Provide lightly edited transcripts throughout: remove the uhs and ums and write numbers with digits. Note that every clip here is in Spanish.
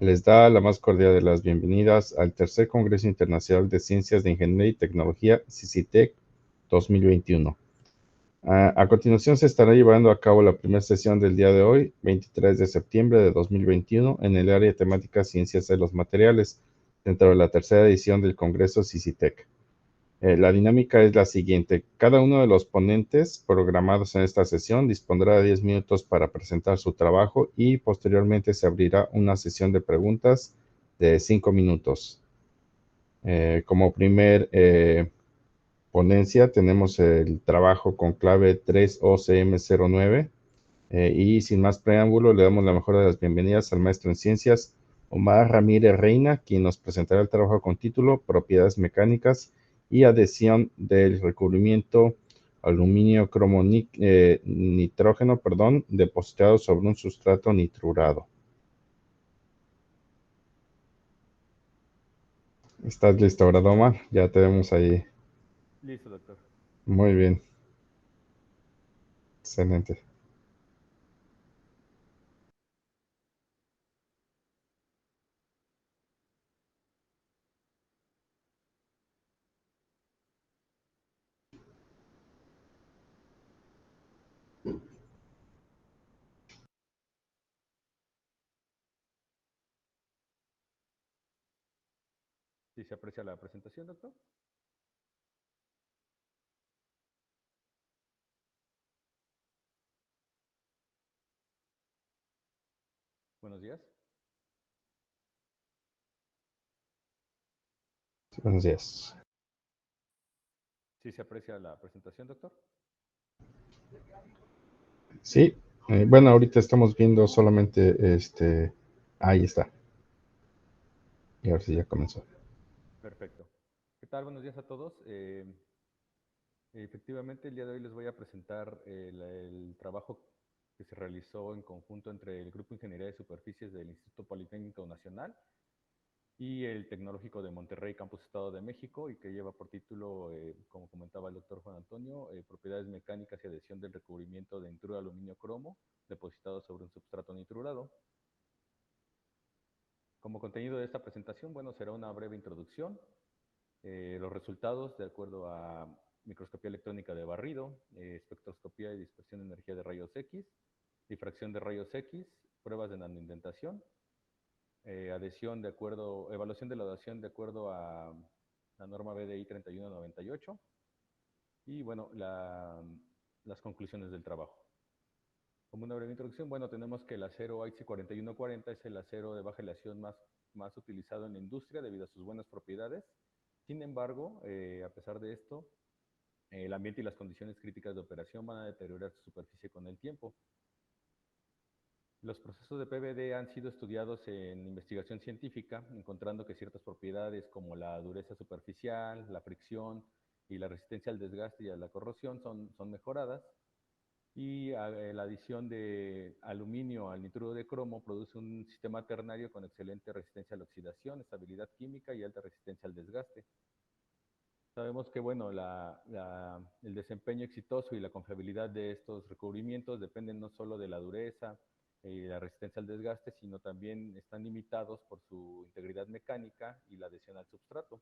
Les da la más cordial de las bienvenidas al tercer Congreso Internacional de Ciencias de Ingeniería y Tecnología, CICITEC 2021. A continuación se estará llevando a cabo la primera sesión del día de hoy, 23 de septiembre de 2021, en el área temática Ciencias de los Materiales, dentro de la tercera edición del Congreso CICITEC. La dinámica es la siguiente. Cada uno de los ponentes programados en esta sesión dispondrá de 10 minutos para presentar su trabajo y posteriormente se abrirá una sesión de preguntas de 5 minutos. Como primer ponencia tenemos el trabajo con clave 3OCM09 y sin más preámbulo le damos la mejor de las bienvenidas al maestro en ciencias Omar Ramírez Reina, quien nos presentará el trabajo con título Propiedades mecánicas y adhesión del recubrimiento aluminio cromo nitrógeno, depositado sobre un sustrato nitrurado. ¿Estás listo, verdad, Omar? Ya te vemos ahí. Listo, doctor. Muy bien. Excelente. ¿Sí se aprecia la presentación, doctor? Buenos días. Buenos días. ¿Sí se aprecia la presentación, doctor? Sí, bueno, ahorita estamos viendo solamente ahí está. Y ahora sí ya comenzó. Perfecto. ¿Qué tal? Buenos días a todos. Efectivamente, el día de hoy les voy a presentar el trabajo que se realizó en conjunto entre el Grupo Ingeniería de Superficies del Instituto Politécnico Nacional y el Tecnológico de Monterrey, Campus Estado de México, y que lleva por título, como comentaba el doctor Juan Antonio, Propiedades mecánicas y adhesión del recubrimiento de nitruro de aluminio cromo depositado sobre un substrato nitrurado. Como contenido de esta presentación, bueno, será una breve introducción, los resultados de acuerdo a microscopía electrónica de barrido, espectroscopía y dispersión de energía de rayos X, difracción de rayos X, pruebas de nanoindentación, evaluación de la adhesión de acuerdo a la norma BDI 3198 y bueno, las conclusiones del trabajo. Como una breve introducción, bueno, tenemos que el acero IC 4140 es el acero de baja aleación más utilizado en la industria debido a sus buenas propiedades. Sin embargo, a pesar de esto, el ambiente y las condiciones críticas de operación van a deteriorar su superficie con el tiempo. Los procesos de PVD han sido estudiados en investigación científica, encontrando que ciertas propiedades como la dureza superficial, la fricción y la resistencia al desgaste y a la corrosión son mejoradas. Y la adición de aluminio al nitruro de cromo produce un sistema ternario con excelente resistencia a la oxidación, estabilidad química y alta resistencia al desgaste. Sabemos que bueno, el desempeño exitoso y la confiabilidad de estos recubrimientos dependen no solo de la dureza y la resistencia al desgaste, sino también están limitados por su integridad mecánica y la adhesión al substrato.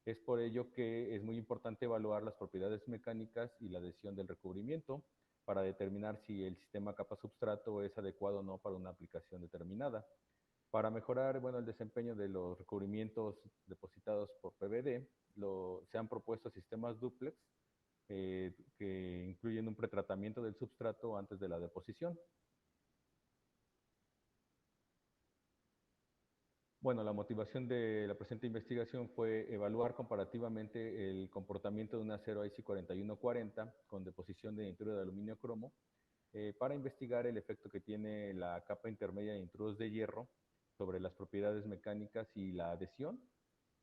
Es por ello que es muy importante evaluar las propiedades mecánicas y la adhesión del recubrimiento para determinar si el sistema capa-substrato es adecuado o no para una aplicación determinada. Para mejorar bueno, el desempeño de los recubrimientos depositados por PVD, se han propuesto sistemas dúplex que incluyen un pretratamiento del substrato antes de la deposición. Bueno, la motivación de la presente investigación fue evaluar comparativamente el comportamiento de un acero IC 4140 con deposición de nitruro de aluminio cromo para investigar el efecto que tiene la capa intermedia de nitruros de hierro sobre las propiedades mecánicas y la adhesión,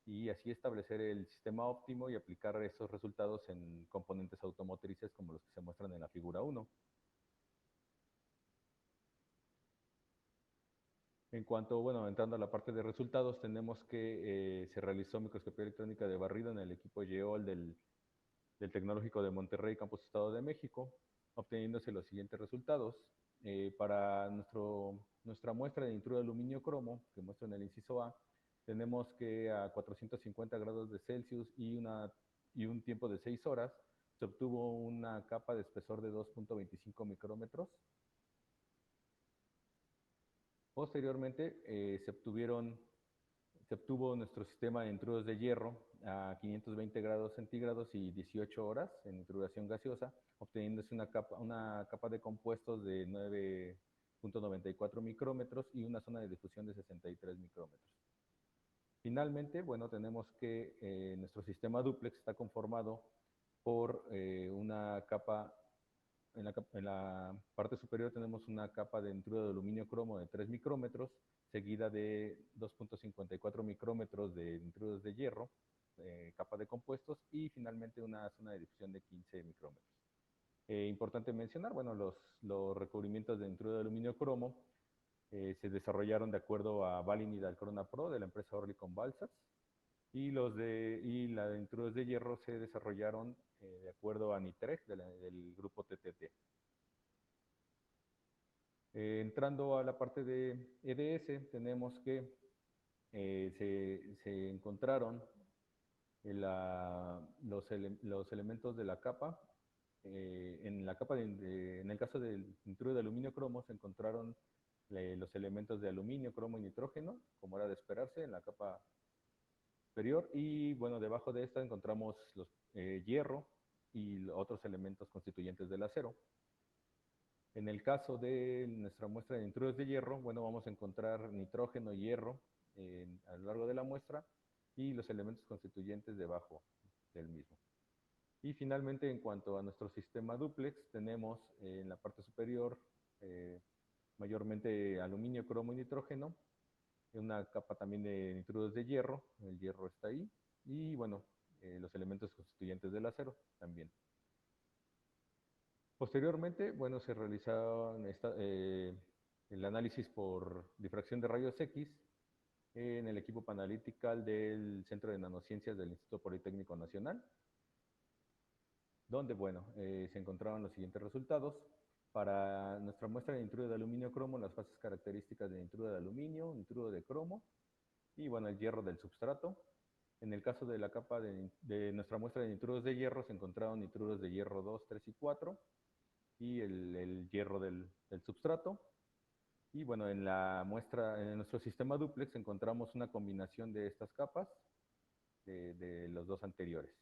y así establecer el sistema óptimo y aplicar esos resultados en componentes automotrices como los que se muestran en la figura 1. En cuanto, bueno, entrando a la parte de resultados, tenemos que se realizó microscopía electrónica de barrido en el equipo YEOL del Tecnológico de Monterrey, Campus Estado de México, obteniéndose los siguientes resultados. para nuestra muestra de nitruro de aluminio cromo, que muestro en el inciso A, tenemos que a 450 grados de Celsius y un tiempo de 6 horas, se obtuvo una capa de espesor de 2.25 micrómetros. Posteriormente, se obtuvo nuestro sistema de intrudos de hierro a 520 grados centígrados y 18 horas en intrudación gaseosa, obteniéndose una capa de compuestos de 9.94 micrómetros y una zona de difusión de 63 micrómetros. Finalmente, bueno, tenemos que nuestro sistema dúplex está conformado por una capa, en la parte superior tenemos una capa de intrudo de aluminio cromo de 3 micrómetros, seguida de 2.54 micrómetros de intrudos de hierro, capa de compuestos, y finalmente una zona de difusión de 15 micrómetros. Importante mencionar, bueno, los recubrimientos de intrudo de aluminio cromo se desarrollaron de acuerdo a Valin y Dalcrona Pro de la empresa Oerlikon Balsas, y la de intrudos de hierro se desarrollaron de acuerdo a Nitrec del grupo TTT. Entrando a la parte de EDS, tenemos que se encontraron los elementos de la capa. En el caso del intrudo de aluminio cromo se encontraron los elementos de aluminio, cromo y nitrógeno, como era de esperarse, en la capa superior, y bueno, debajo de esta encontramos los hierro y otros elementos constituyentes del acero. En el caso de nuestra muestra de intrudos de hierro, bueno, vamos a encontrar nitrógeno y hierro a lo largo de la muestra y los elementos constituyentes debajo del mismo. Y finalmente, en cuanto a nuestro sistema dúplex, tenemos en la parte superior mayormente aluminio, cromo y nitrógeno, una capa también de nitrudos de hierro, el hierro está ahí, y bueno, los elementos constituyentes del acero también. Posteriormente, bueno, se realizaron el análisis por difracción de rayos X en el equipo Panalitical del Centro de Nanociencias del Instituto Politécnico Nacional, donde, bueno, se encontraron los siguientes resultados. Para nuestra muestra de nitrudo de aluminio cromo, las fases características de nitrudo de aluminio, nitrudo de cromo y, bueno, el hierro del substrato. En el caso de la capa de nuestra muestra de nitrudos de hierro, se encontraron nitrudos de hierro 2, 3 y 4 y el hierro del substrato. Y bueno, en la muestra, en nuestro sistema dúplex encontramos una combinación de estas capas de los dos anteriores.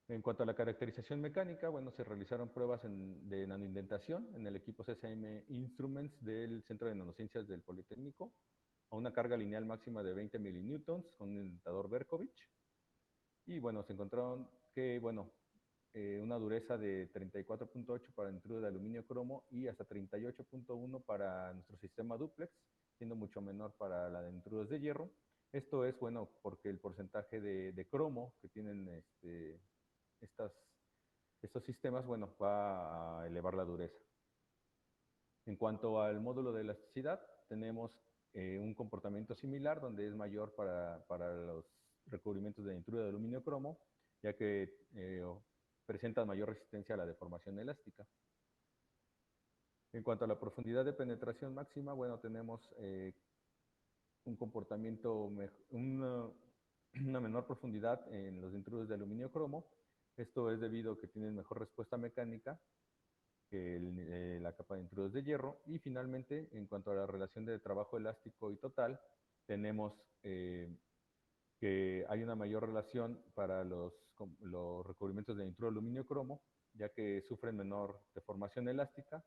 En cuanto a la caracterización mecánica, bueno, se realizaron pruebas de nanoindentación en el equipo CCM Instruments del Centro de Nanociencias del Politécnico a una carga lineal máxima de 20 milinewtons con un indentador Berkovich. Y bueno, se encontraron que, bueno, una dureza de 34.8 para el intrudo de aluminio cromo y hasta 38.1 para nuestro sistema dúplex, siendo mucho menor para la de intrudos de hierro. Esto es, bueno, porque el porcentaje de cromo que tienen estos sistemas, bueno, va a elevar la dureza. En cuanto al módulo de elasticidad, tenemos un comportamiento similar, donde es mayor para los recubrimientos de nitrudo de aluminio cromo, ya que presentan mayor resistencia a la deformación elástica. En cuanto a la profundidad de penetración máxima, bueno, tenemos un comportamiento, una menor profundidad en los intrudos de aluminio cromo. Esto es debido a que tienen mejor respuesta mecánica que la capa de intrudos de hierro. Y finalmente, en cuanto a la relación de trabajo elástico y total, tenemos que hay una mayor relación para los recubrimientos de nitrudo de aluminio cromo, ya que sufren menor deformación elástica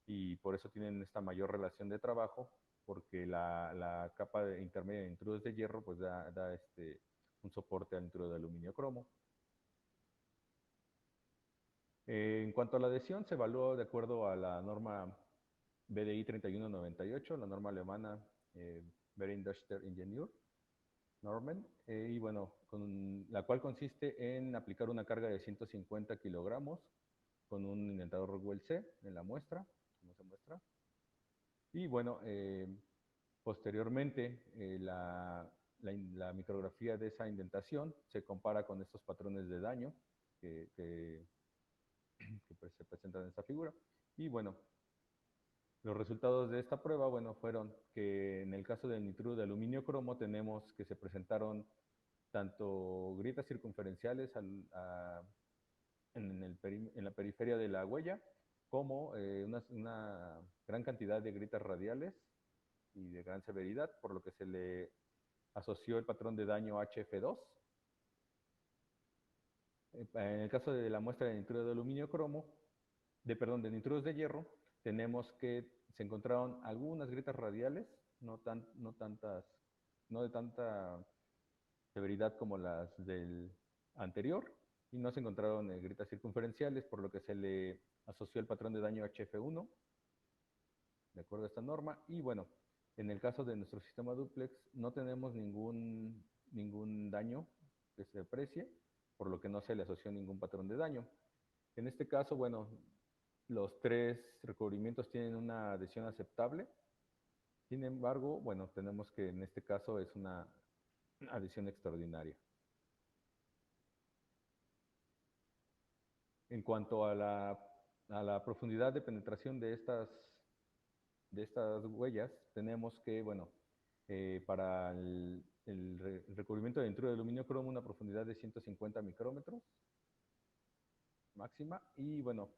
y por eso tienen esta mayor relación de trabajo, porque la capa intermedia de intrudos de hierro pues da un soporte al nitrudo de aluminio cromo. En cuanto a la adhesión, se evaluó de acuerdo a la norma BDI 3198, la norma alemana Vereinigter Ingenieur Normen, y bueno, la cual consiste en aplicar una carga de 150 kilogramos con un indentador Rockwell C en la muestra, como se muestra. Y bueno, posteriormente la micrografía de esa indentación se compara con estos patrones de daño que se presentan en esta figura. Y bueno, los resultados de esta prueba, bueno, fueron que en el caso del nitruro de aluminio cromo tenemos que se presentaron tanto grietas circunferenciales en la periferia de la huella, como una gran cantidad de grietas radiales y de gran severidad, por lo que se le asoció el patrón de daño HF2. En el caso de la muestra de nitruro de aluminio cromo, de nitroros de hierro, tenemos que se encontraron algunas grietas radiales, no de tanta severidad como las del anterior, y no se encontraron grietas circunferenciales, por lo que se le asoció el patrón de daño HF1, de acuerdo a esta norma. Y bueno, en el caso de nuestro sistema dúplex, no tenemos ningún daño que se aprecie, por lo que no se le asoció ningún patrón de daño. En este caso, bueno, los tres recubrimientos tienen una adhesión aceptable. Sin embargo, bueno, tenemos que en este caso es una adhesión extraordinaria. En cuanto a la profundidad de penetración de estas huellas, tenemos que, bueno, para el recubrimiento de nitruro de aluminio cromo, una profundidad de 150 micrómetros máxima. Y bueno,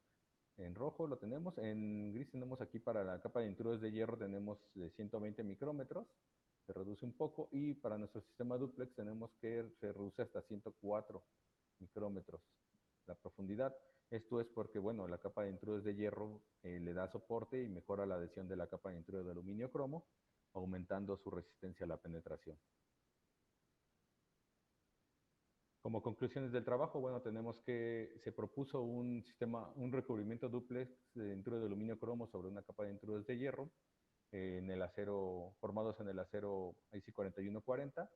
en rojo lo tenemos, en gris tenemos aquí para la capa de nitroros de hierro tenemos de 120 micrómetros, se reduce un poco, y para nuestro sistema dúplex tenemos que se reduce hasta 104 micrómetros la profundidad. Esto es porque, bueno, la capa de nitroros de hierro le da soporte y mejora la adhesión de la capa de nitruro de aluminio cromo, aumentando su resistencia a la penetración. Como conclusiones del trabajo, bueno, tenemos que se propuso un recubrimiento dúplex de nitruro de aluminio cromo sobre una capa de nitroros de hierro en el acero, formados en el acero IC 4140,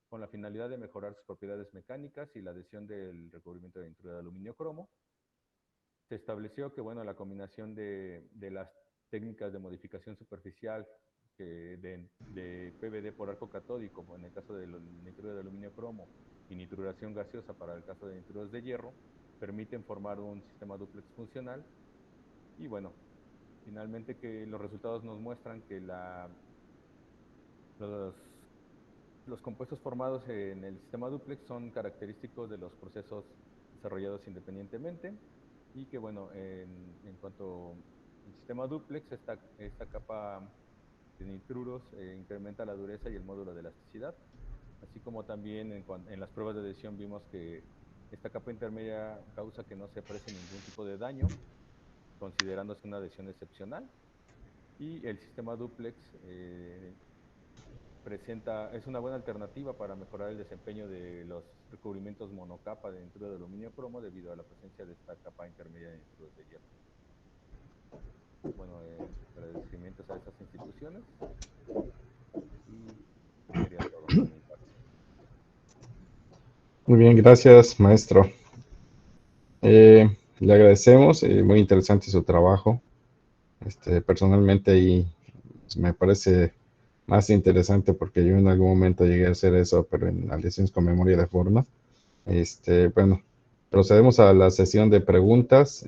con la finalidad de mejorar sus propiedades mecánicas y la adhesión del recubrimiento de nitruro de aluminio cromo. Se estableció que, bueno, la combinación de las técnicas de modificación superficial de PVD por arco catódico, en el caso del nitruro de aluminio cromo, y nitruración gaseosa para el caso de nitroros de hierro, permiten formar un sistema dúplex funcional. Y bueno, finalmente que los resultados nos muestran que los compuestos formados en el sistema dúplex son característicos de los procesos desarrollados independientemente, y que, bueno, en cuanto al sistema dúplex, esta capa de nitruros incrementa la dureza y el módulo de elasticidad, así como también en las pruebas de adhesión vimos que esta capa intermedia causa que no se aprecie ningún tipo de daño, considerándose una adhesión excepcional. Y el sistema dúplex es una buena alternativa para mejorar el desempeño de los recubrimientos monocapa de nitruro de aluminio cromo debido a la presencia de esta capa intermedia de nitruros de hierro. Bueno, agradecimientos a estas instituciones, y sería todo por mi parte. Muy bien, gracias, maestro. Le agradecemos, muy interesante su trabajo. Personalmente, y me parece más interesante porque yo en algún momento llegué a hacer eso, pero en aleaciones con memoria de forma. Bueno, procedemos a la sesión de preguntas.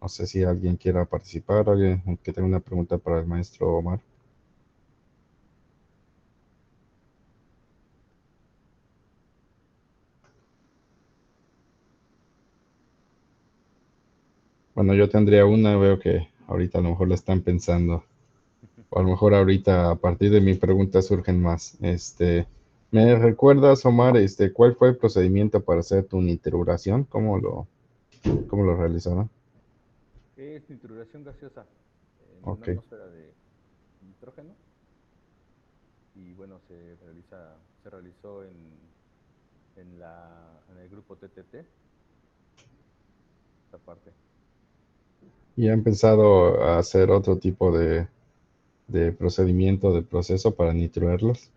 No sé si alguien quiera participar, alguien que tenga una pregunta para el maestro Omar. Bueno, yo tendría una, veo que ahorita a lo mejor la están pensando. O a lo mejor ahorita a partir de mi pregunta surgen más. ¿Me recuerdas, Omar, cuál fue el procedimiento para hacer tu nitruración? ¿Cómo lo realizaron? Es nitruración gaseosa en una Ok. atmósfera de nitrógeno, y bueno, se realizó en el grupo TTT, esta parte. ¿Y han pensado a hacer otro tipo de procedimiento, de proceso para nitrurarlos?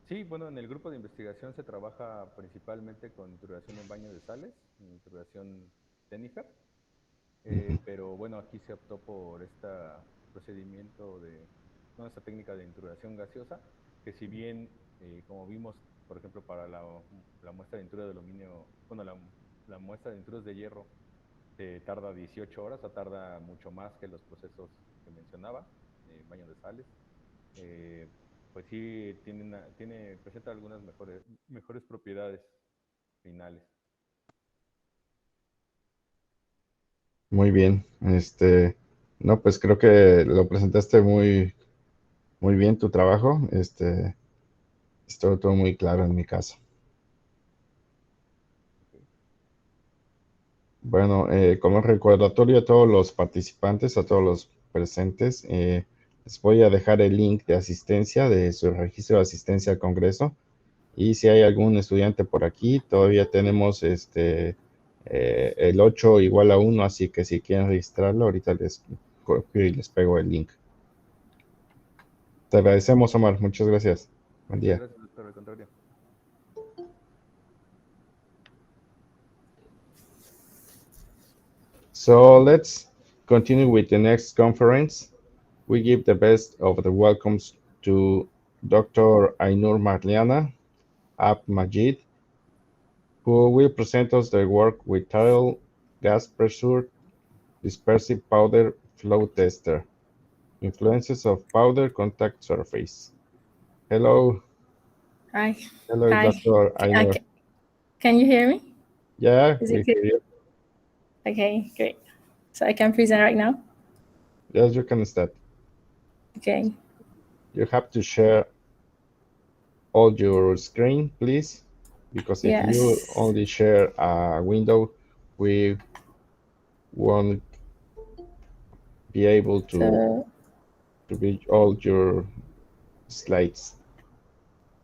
Sí, bueno, en el grupo de investigación se trabaja principalmente con nitruración en baño de sales, nitruración Tenifer, Ujú. pero bueno, aquí se optó por este procedimiento esta técnica de nitruración gaseosa, que si bien, como vimos, por ejemplo, para la muestra de nitruro de aluminio, bueno, la muestra de nitritos de hierro tarda 18 horas, o tarda mucho más que los procesos que mencionaba, baño de sales. Pues sí, presenta algunas mejores propiedades finales. Muy bien. No, pues creo que lo presentaste muy, muy bien tu trabajo. Estuvo todo muy claro en mi caso. Okay. Bueno, como recordatorio a todos los participantes, a todos los presentes, les voy a dejar el link de asistencia, de su registro de asistencia al Congreso. Y si hay algún estudiante por aquí, todavía tenemos el 8 igual a 1, así que si quieren registrarlo, ahorita les copio y les pego el link. Te agradecemos, Omar. Muchas gracias. Buen Muchas día. gracias, doctor. Al contrario. So let's continue with the next conference. We give the best of the welcomes to Dr. Ainur Marliana Ab Majid, who will present us their work with tidal gas pressure dispersive powder flow tester, influences of powder contact surface. Hello. Hi. Hello, Hi. Dr. Ainur. Can you hear me? Yeah, Is we it hear good? you. Okay, great. So I can present right now? Yes, you can start. Okay. You have to share all your screen, please, because if you Yes. only share a window, we won't be able to read all your slides.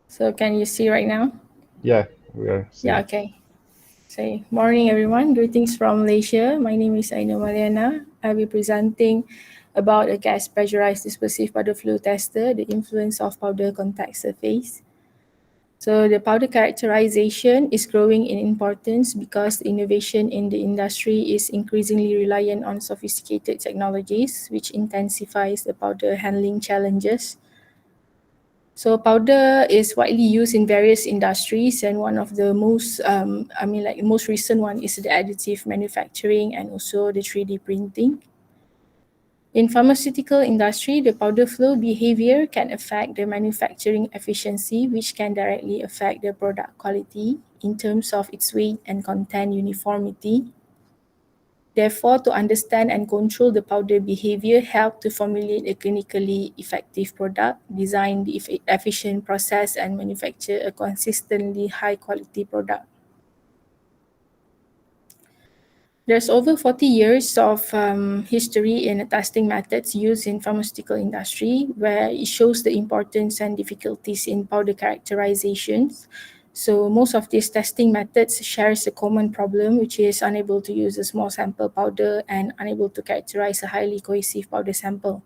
So can you see right now? Yeah, we are seeing. Yeah, okay. So morning everyone, greetings from Malaysia. My name is Ainur Marliana. I'll be presenting about a gas pressurized dispersive powder flow tester, the influence of powder contact surface. So the powder characterization is growing in importance because innovation in the industry is increasingly reliant on sophisticated technologies, which intensifies the powder handling challenges. So powder is widely used in various industries, and one of the most, most recent one is the additive manufacturing and also the 3D printing. In pharmaceutical industry, the powder flow behavior can affect the manufacturing efficiency, which can directly affect the product quality in terms of its weight and content uniformity. Therefore, to understand and control the powder behavior help to formulate a clinically effective product, design the efficient process, and manufacture a consistently high quality product. There's over 40 years of history in testing methods used in pharmaceutical industry, where it shows the importance and difficulties in powder characterizations. So most of these testing methods shares a common problem, which is unable to use a small sample powder and unable to characterize a highly cohesive powder sample.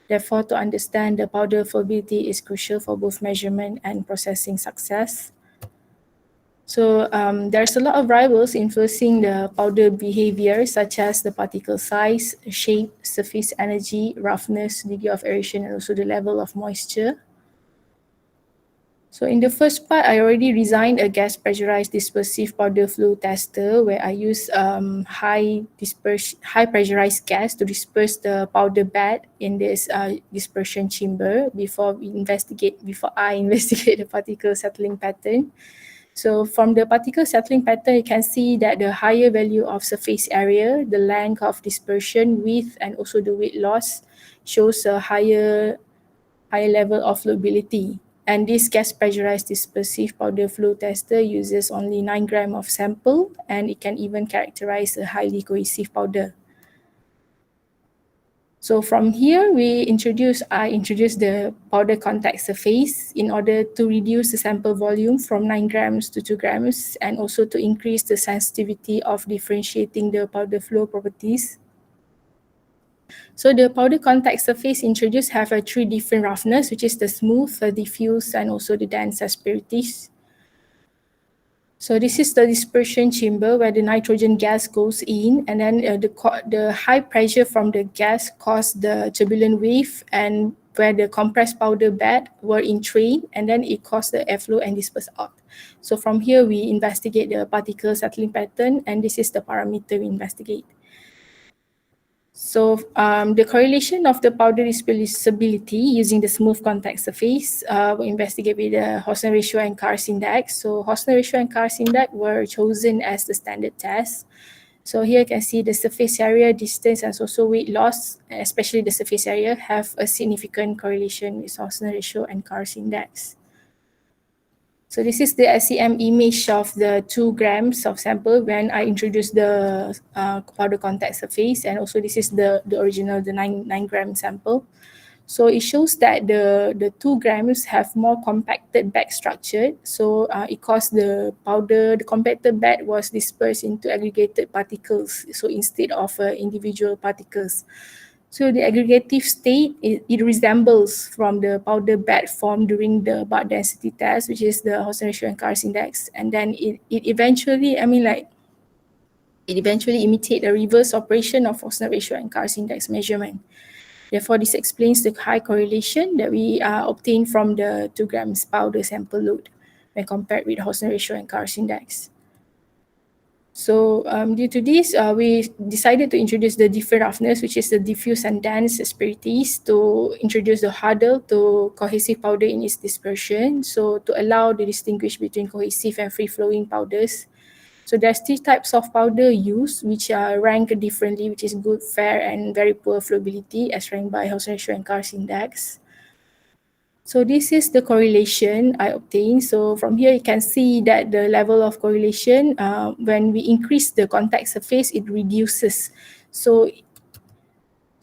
Therefore, to understand the powder flowability is crucial for both measurement and processing success. So there's a lot of variables influencing the powder behavior, such as the particle size, shape, surface energy, roughness, degree of aeration, and also the level of moisture. So in the first part, I already designed a gas pressurized dispersive powder flow tester where I use high pressurized gas to disperse the powder bed in this dispersion chamber before I investigate the particle settling pattern. So from the particle settling pattern, you can see that the higher value of surface area, the length of dispersion, width, and also the weight loss shows a higher level of flowability. And this gas pressurized dispersive powder flow tester uses only 9 grams of sample, and it can even characterize a highly cohesive powder. So from here, I introduced the powder contact surface in order to reduce the sample volume from 9 grams to 2 grams and also to increase the sensitivity of differentiating the powder flow properties. So the powder contact surface introduced have 3 different roughness, which is the smooth, the diffuse, and also the dense asperities. So this is the dispersion chamber where the nitrogen gas goes in, and then the high pressure from the gas caused the turbulent wave, and where the compressed powder bed were in train, and then it caused the airflow and disperse out. So from here, we investigate the particle settling pattern, and this is the parameter we investigate. So the correlation of the powder dispersibility using the smooth contact surface, we investigate with the Hausner ratio and Kar's index. So Hausner ratio and Kar's index were chosen as the standard test. So here you can see the surface area, distance, and also weight loss, especially the surface area, have a significant correlation with Hausner ratio and Kar's index. So this is the SEM image of the 2 grams of sample when I introduced the powder contact surface, and also this is the original, the 9 gram sample. So it shows that the 2 grams have more compacted bed structure. So it caused the compacted bed was dispersed into aggregated particles. So instead of individual particles. So the aggregative state, it resembles from the powder bed formed during the bulk density test, which is the Hausner ratio and Kar's index. And then it eventually, it eventually imitate a reverse operation of Hausner ratio and Kar's index measurement. Therefore, this explains the high correlation that we obtained from the 2 grams powder sample load when compared with Hausner ratio and Kar's index. So due to this, we decided to introduce the different roughness, which is the diffuse and dense asperities, to introduce the Hadel to cohesive powder in its dispersion. So to allow the distinguish between cohesive and free-flowing powders. So there's 3 types of powder used, which are ranked differently, which is good, fair, and very poor flowability, as ranked by Hausner ratio and Kar's index. So this is the correlation I obtained. So from here, you can see that the level of correlation, when we increase the contact surface, it reduces. So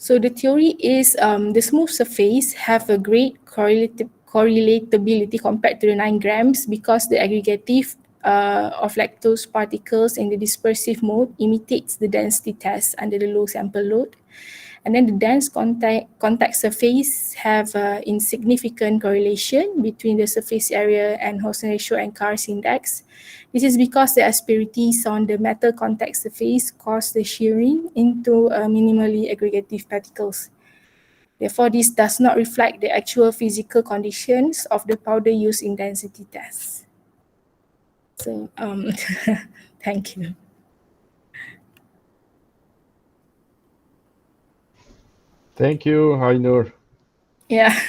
the theory is the smooth surface have a great correlatability compared to the 9 grams because the aggregative of lactose particles in the dispersive mode imitates the density test under the low sample load. And then the dense contact surface have insignificant correlation between the surface area and Hausner ratio and Kar's index. This is because the asperities on the metal contact surface cause the shearing into minimally aggregative particles. Therefore, this does not reflect the actual physical conditions of the powder used in density tests. So, thank you. Thank you, Ainur. Yeah.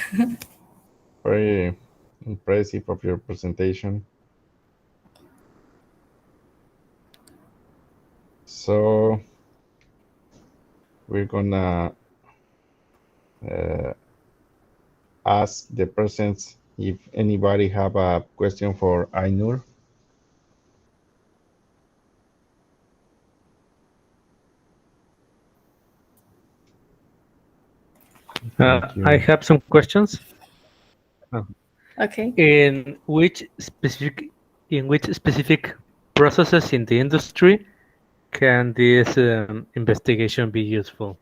Very impressive of your presentation. So we're gonna ask the persons if anybody have a question for Ainur. I have some questions. Okay. In which specific processes in the industry can this investigation be useful?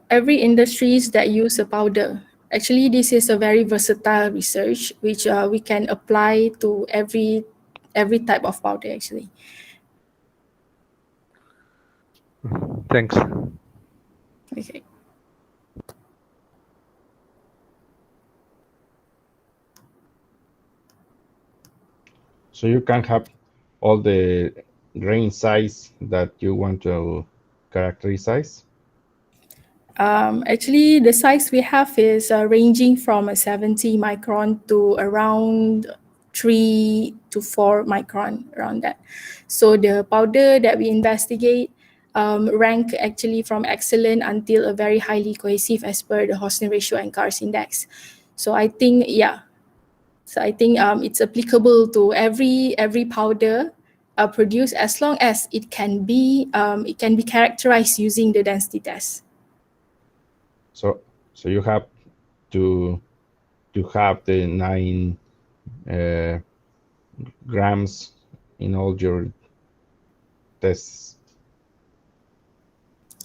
Every industries that use a powder. Actually, this is a very versatile research which we can apply to every type of powder actually. Thanks. Okay. So you can have all the grain size that you want to characterize? Actually, the size we have is ranging from a 70 micron to around 3 to 4 micron, around that. So the powder that we investigate rank actually from excellent until a very highly cohesive as per the Hausner ratio and Kar's index. So I think, yeah. So I think it's applicable to every powder produced as long as it can be characterized using the density test. So you have to have the 9 grams in all your tests.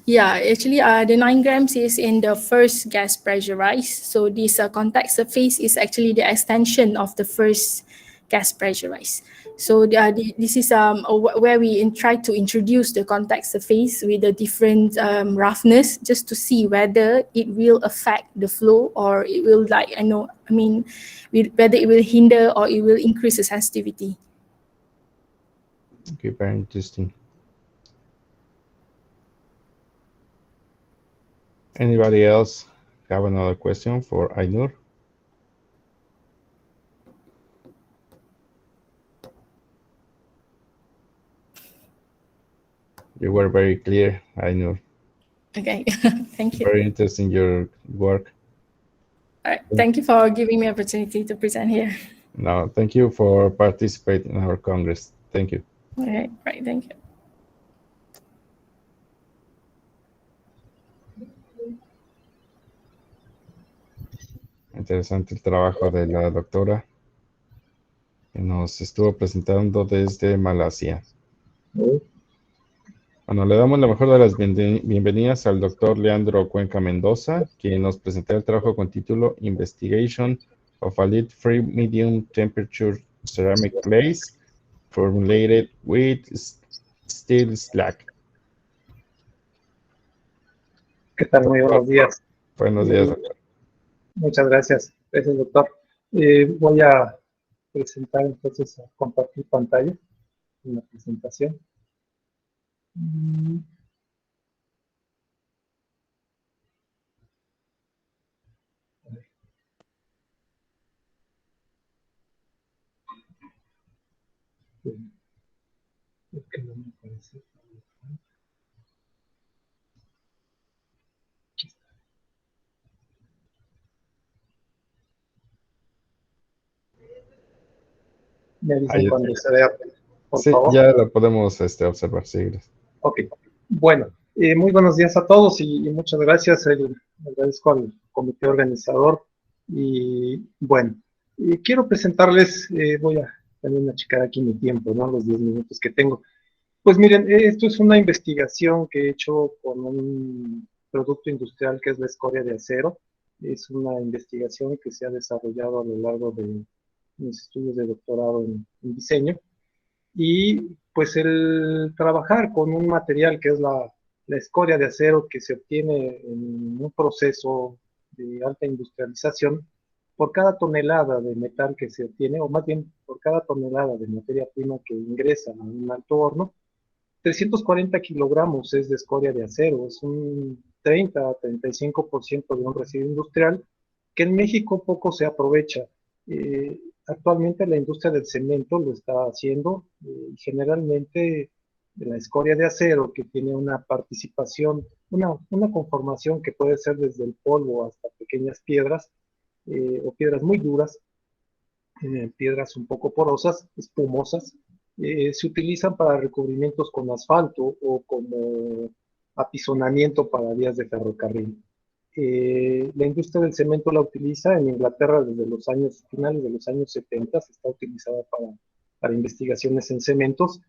Yeah, actually, the 9 grams is in the first gas pressurized. So this contact surface is actually the extension of the first gas pressurized. So this is where we try to introduce the contact surface with a different roughness, just to see whether it will affect the flow or it will whether it will hinder or it will increase the sensitivity. Okay, very interesting. Anybody else have another question for Ainur? You were very clear, Ainur. Okay, thank you. Very interesting your work. All right, thank you for giving me the opportunity to present here. No, thank you for participating in our Congress. Thank you. All right, thank you. Interesante el trabajo de la doctora que nos estuvo presentando desde Malasia. Bueno, le damos la mejor de las bienvenidas al doctor Leandro Cuenca Mendoza, quien nos presentará el trabajo con título Investigation of a Lead-Free Medium Temperature Ceramic Glaze Formulated with Steel Slag. ¿Qué tal? Muy buenos días. Buenos días, doctor. Muchas gracias. Gracias, doctor. Voy a presentar entonces, a compartir pantalla en la presentación. Que no me aparece. Aquí está. Me dicen cuando se vea, por favor. Ya la podemos observar, sí, gracias. Ok, bueno, muy buenos días a todos y muchas gracias. Agradezco al comité organizador y bueno, quiero presentarles, voy a también achicar aquí mi tiempo, ¿no? Los 10 minutos que tengo. Pues miren, esto es una investigación que he hecho con un producto industrial que es la escoria de acero. Es una investigación que se ha desarrollado a lo largo de mis estudios de doctorado en diseño. Y pues el trabajar con un material que es la escoria de acero que se obtiene en un proceso de alta industrialización, por cada tonelada de metal que se obtiene, o más bien por cada tonelada de materia prima que ingresa a un alto horno, 340 kilogramos es de escoria de acero, es un 30-35% de un residuo industrial que en México poco se aprovecha. Actualmente la industria del cemento lo está haciendo, generalmente la escoria de acero, que tiene una participación, una conformación que puede ser desde el polvo hasta pequeñas piedras, o piedras muy duras, piedras un poco porosas, espumosas, se utilizan para recubrimientos con asfalto o como apisonamiento para vías de ferrocarril. La industria del cemento la utiliza en Inglaterra desde los finales de los años 70, está utilizada para investigaciones en cementos,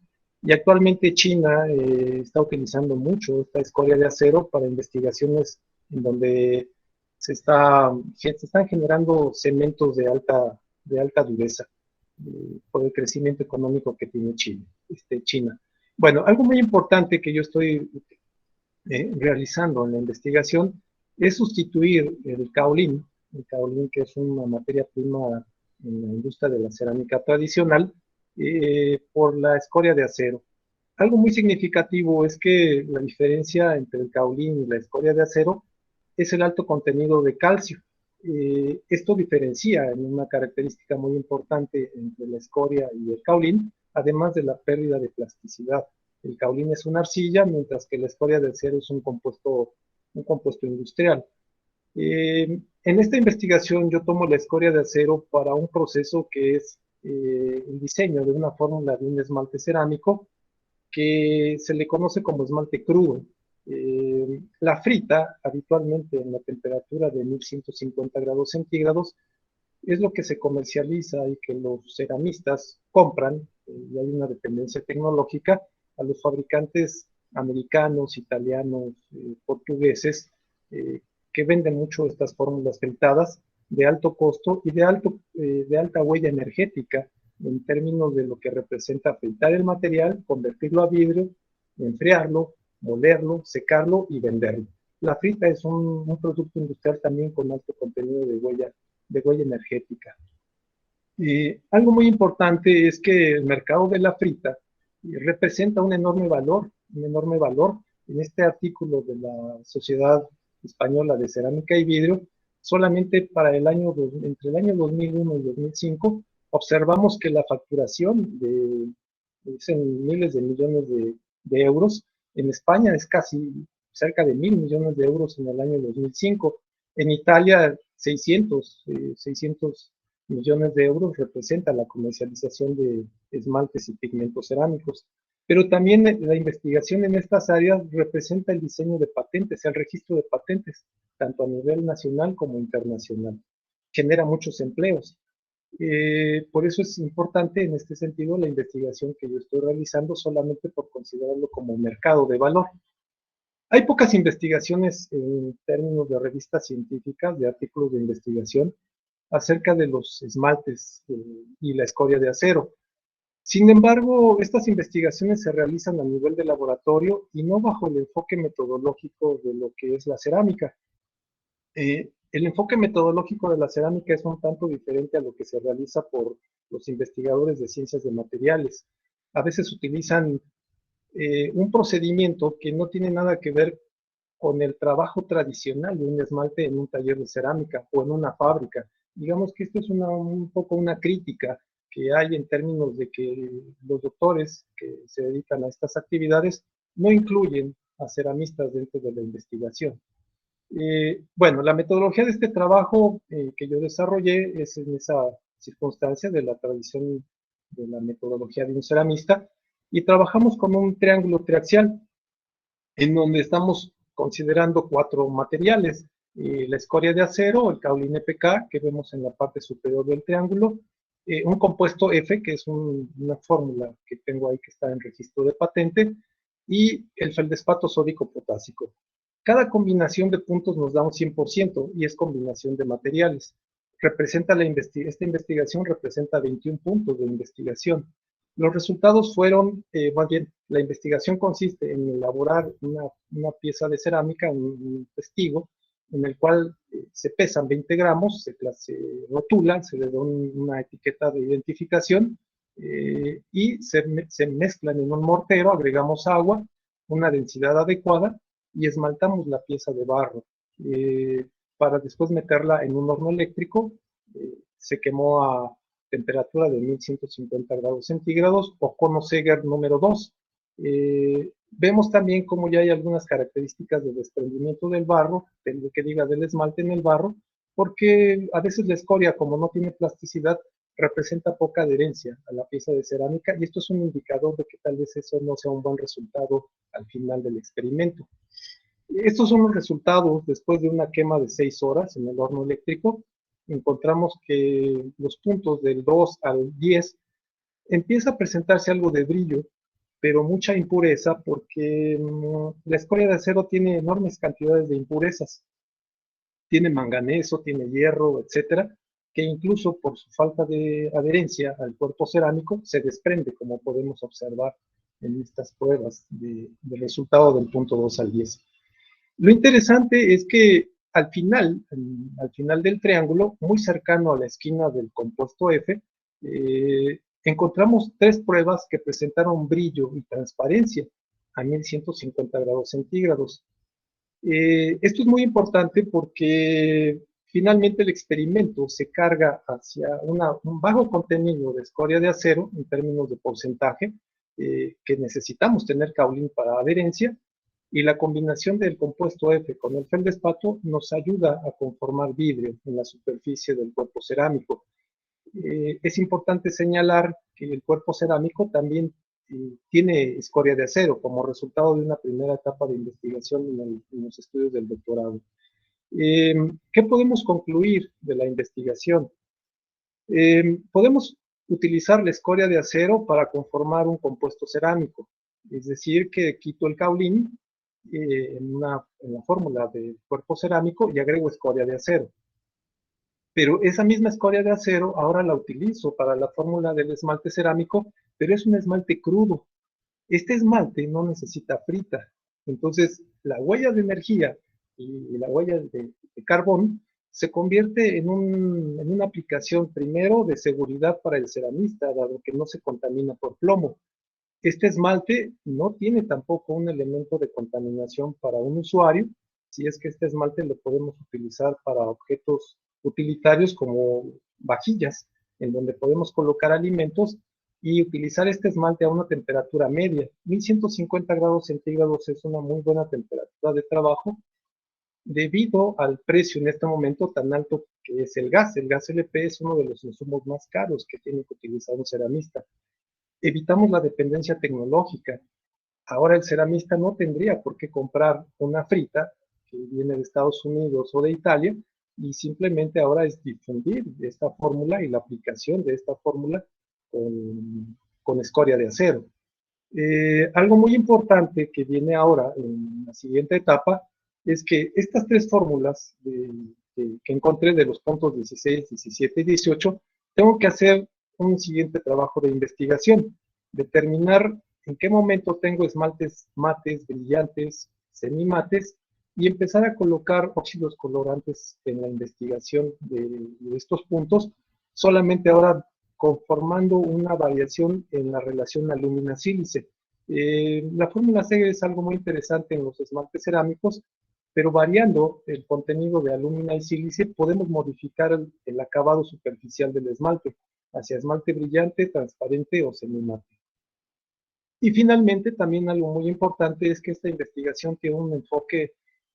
y actualmente China está utilizando mucho esta escoria de acero para investigaciones en donde se están generando cementos de alta dureza por el crecimiento económico que tiene China. Bueno, algo muy importante que yo estoy realizando en la investigación es sustituir el kaolín, que es una materia prima en la industria de la cerámica tradicional, por la escoria de acero. Algo muy significativo es que la diferencia entre el kaolín y la escoria de acero es el alto contenido de calcio. Esto diferencia en una característica muy importante entre la escoria y el kaolín, además de la pérdida de plasticidad. El kaolín es una arcilla, mientras que la escoria de acero es un compuesto industrial. En esta investigación yo tomo la escoria de acero para un proceso que es el diseño de una fórmula de un esmalte cerámico que se le conoce como esmalte crudo. La frita, habitualmente en la temperatura de 1150 grados centígrados, es lo que se comercializa y que los ceramistas compran, y hay una dependencia tecnológica, a los fabricantes americanos, italianos, portugueses, que venden mucho estas fórmulas fritadas de alto costo y de alta huella energética, en términos de lo que representa afeitar el material, convertirlo a vidrio, enfriarlo, molerlo, secarlo y venderlo. La frita es un producto industrial también con alto contenido de huella energética. Algo muy importante es que el mercado de la frita representa un enorme valor. En este artículo de la Sociedad Española de Cerámica y Vidrio, solamente para entre el año 2001 y 2005, observamos que la facturación es en miles de millones de euros. En España es casi cerca de 1.000 millones de euros en el año 2005. En Italia, 600 millones de euros representa la comercialización de esmaltes y pigmentos cerámicos. Pero también la investigación en estas áreas representa el diseño de patentes, el registro de patentes, tanto a nivel nacional como internacional. Genera muchos empleos. Por eso es importante en este sentido la investigación que yo estoy realizando, solamente por considerarlo como mercado de valor. Hay pocas investigaciones en términos de revistas científicas, de artículos de investigación, acerca de los esmaltes y la escoria de acero. Sin embargo, estas investigaciones se realizan a nivel de laboratorio y no bajo el enfoque metodológico de lo que es la cerámica. El enfoque metodológico de la cerámica es un tanto diferente a lo que se realiza por los investigadores de ciencias de materiales. A veces utilizan un procedimiento que no tiene nada que ver con el trabajo tradicional de un esmalte en un taller de cerámica o en una fábrica. Digamos que esto es un poco una crítica que hay en términos de que los doctores que se dedican a estas actividades no incluyen a ceramistas dentro de la investigación. Bueno, la metodología de este trabajo que yo desarrollé es en esa circunstancia de la tradición de la metodología de un ceramista, y trabajamos con un triángulo triaxial en donde estamos considerando 4 materiales: la escoria de acero, el caolín EPK, que vemos en la parte superior del triángulo, un compuesto F, que es una fórmula que tengo ahí que está en registro de patente, y el feldespato sódico potásico. Cada combinación de puntos nos da un 100% y es combinación de materiales. Esta investigación representa 21 puntos de investigación. Los resultados fueron, más bien, la investigación consiste en elaborar una pieza de cerámica, un testigo, en el cual se pesan 20 gramos, se rotula, se le da una etiqueta de identificación y se mezclan en un mortero, agregamos agua, una densidad adecuada y esmaltamos la pieza de barro. Para después meterla en un horno eléctrico, se quemó a temperatura de 1150 grados centígrados o cono Seger número 2. Vemos también como ya hay algunas características de desprendimiento del barro, del esmalte en el barro, porque a veces la escoria, como no tiene plasticidad, representa poca adherencia a la pieza de cerámica, y esto es un indicador de que tal vez eso no sea un buen resultado al final del experimento. Estos son los resultados después de una quema de 6 horas en el horno eléctrico. Encontramos que los puntos del 2 al 10 empieza a presentarse algo de brillo, pero mucha impureza, porque la escoria de acero tiene enormes cantidades de impurezas. Tiene manganeso, tiene hierro, etcétera, que incluso por su falta de adherencia al cuerpo cerámico se desprende, como podemos observar en estas pruebas del resultado del punto 2 al 10. Lo interesante es que al final del triángulo, muy cercano a la esquina del compuesto F, encontramos 3 pruebas que presentaron brillo y transparencia a 1150 grados centígrados. Esto es muy importante porque finalmente el experimento se carga hacia un bajo contenido de escoria de acero en términos de porcentaje, que necesitamos tener caolín para adherencia, y la combinación del compuesto F con el feldespato nos ayuda a conformar vidrio en la superficie del cuerpo cerámico. Es importante señalar que el cuerpo cerámico también tiene escoria de acero como resultado de una primera etapa de investigación en los estudios del doctorado. ¿Qué podemos concluir de la investigación? Podemos utilizar la escoria de acero para conformar un compuesto cerámico, es decir, que quito el caolín en la fórmula del cuerpo cerámico y agrego escoria de acero. Pero esa misma escoria de acero ahora la utilizo para la fórmula del esmalte cerámico, pero es un esmalte crudo. Este esmalte no necesita frita. Entonces, la huella de energía y la huella de carbón se convierte en una aplicación primero de seguridad para el ceramista, dado que no se contamina por plomo. Este esmalte no tiene tampoco un elemento de contaminación para un usuario, si es que este esmalte lo podemos utilizar para objetos utilitarios como vajillas, en donde podemos colocar alimentos y utilizar este esmalte a una temperatura media. 1150 grados centígrados es una muy buena temperatura de trabajo debido al precio en este momento tan alto que es el gas. El gas LP es uno de los insumos más caros que tiene que utilizar un ceramista. Evitamos la dependencia tecnológica. Ahora el ceramista no tendría por qué comprar una frita que viene de Estados Unidos o de Italia, y simplemente ahora es difundir esta fórmula y la aplicación de esta fórmula con escoria de acero. Algo muy importante que viene ahora en la siguiente etapa es que estas tres fórmulas que encontré de los puntos 16, 17 y 18, tengo que hacer un siguiente trabajo de investigación, determinar en qué momento tengo esmaltes mates, brillantes, semimates, y empezar a colocar óxidos colorantes en la investigación de estos puntos, solamente ahora conformando una variación en la relación alúmina-sílice. La fórmula C es algo muy interesante en los esmaltes cerámicos, pero variando el contenido de alúmina y sílice podemos modificar el acabado superficial del esmalte hacia esmalte brillante, transparente o semimate. Y finalmente, también algo muy importante es que esta investigación tiene un enfoque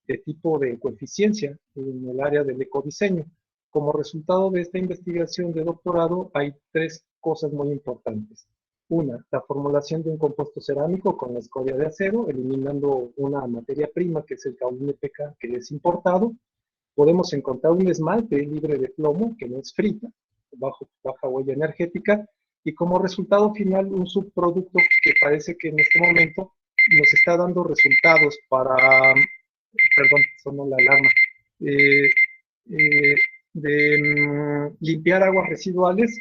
de tipo de coeficiencia en el área del ecodiseño. Como resultado de esta investigación de doctorado, hay tres cosas muy importantes. Una, la formulación de un compuesto cerámico con la escoria de acero, eliminando una materia prima que es el kaolín PK, que es importado. Podemos encontrar un esmalte libre de plomo, que no es frita, baja huella energética, y como resultado final un subproducto que parece que en este momento nos está dando resultados para, perdón, sonó la alarma, limpiar aguas residuales,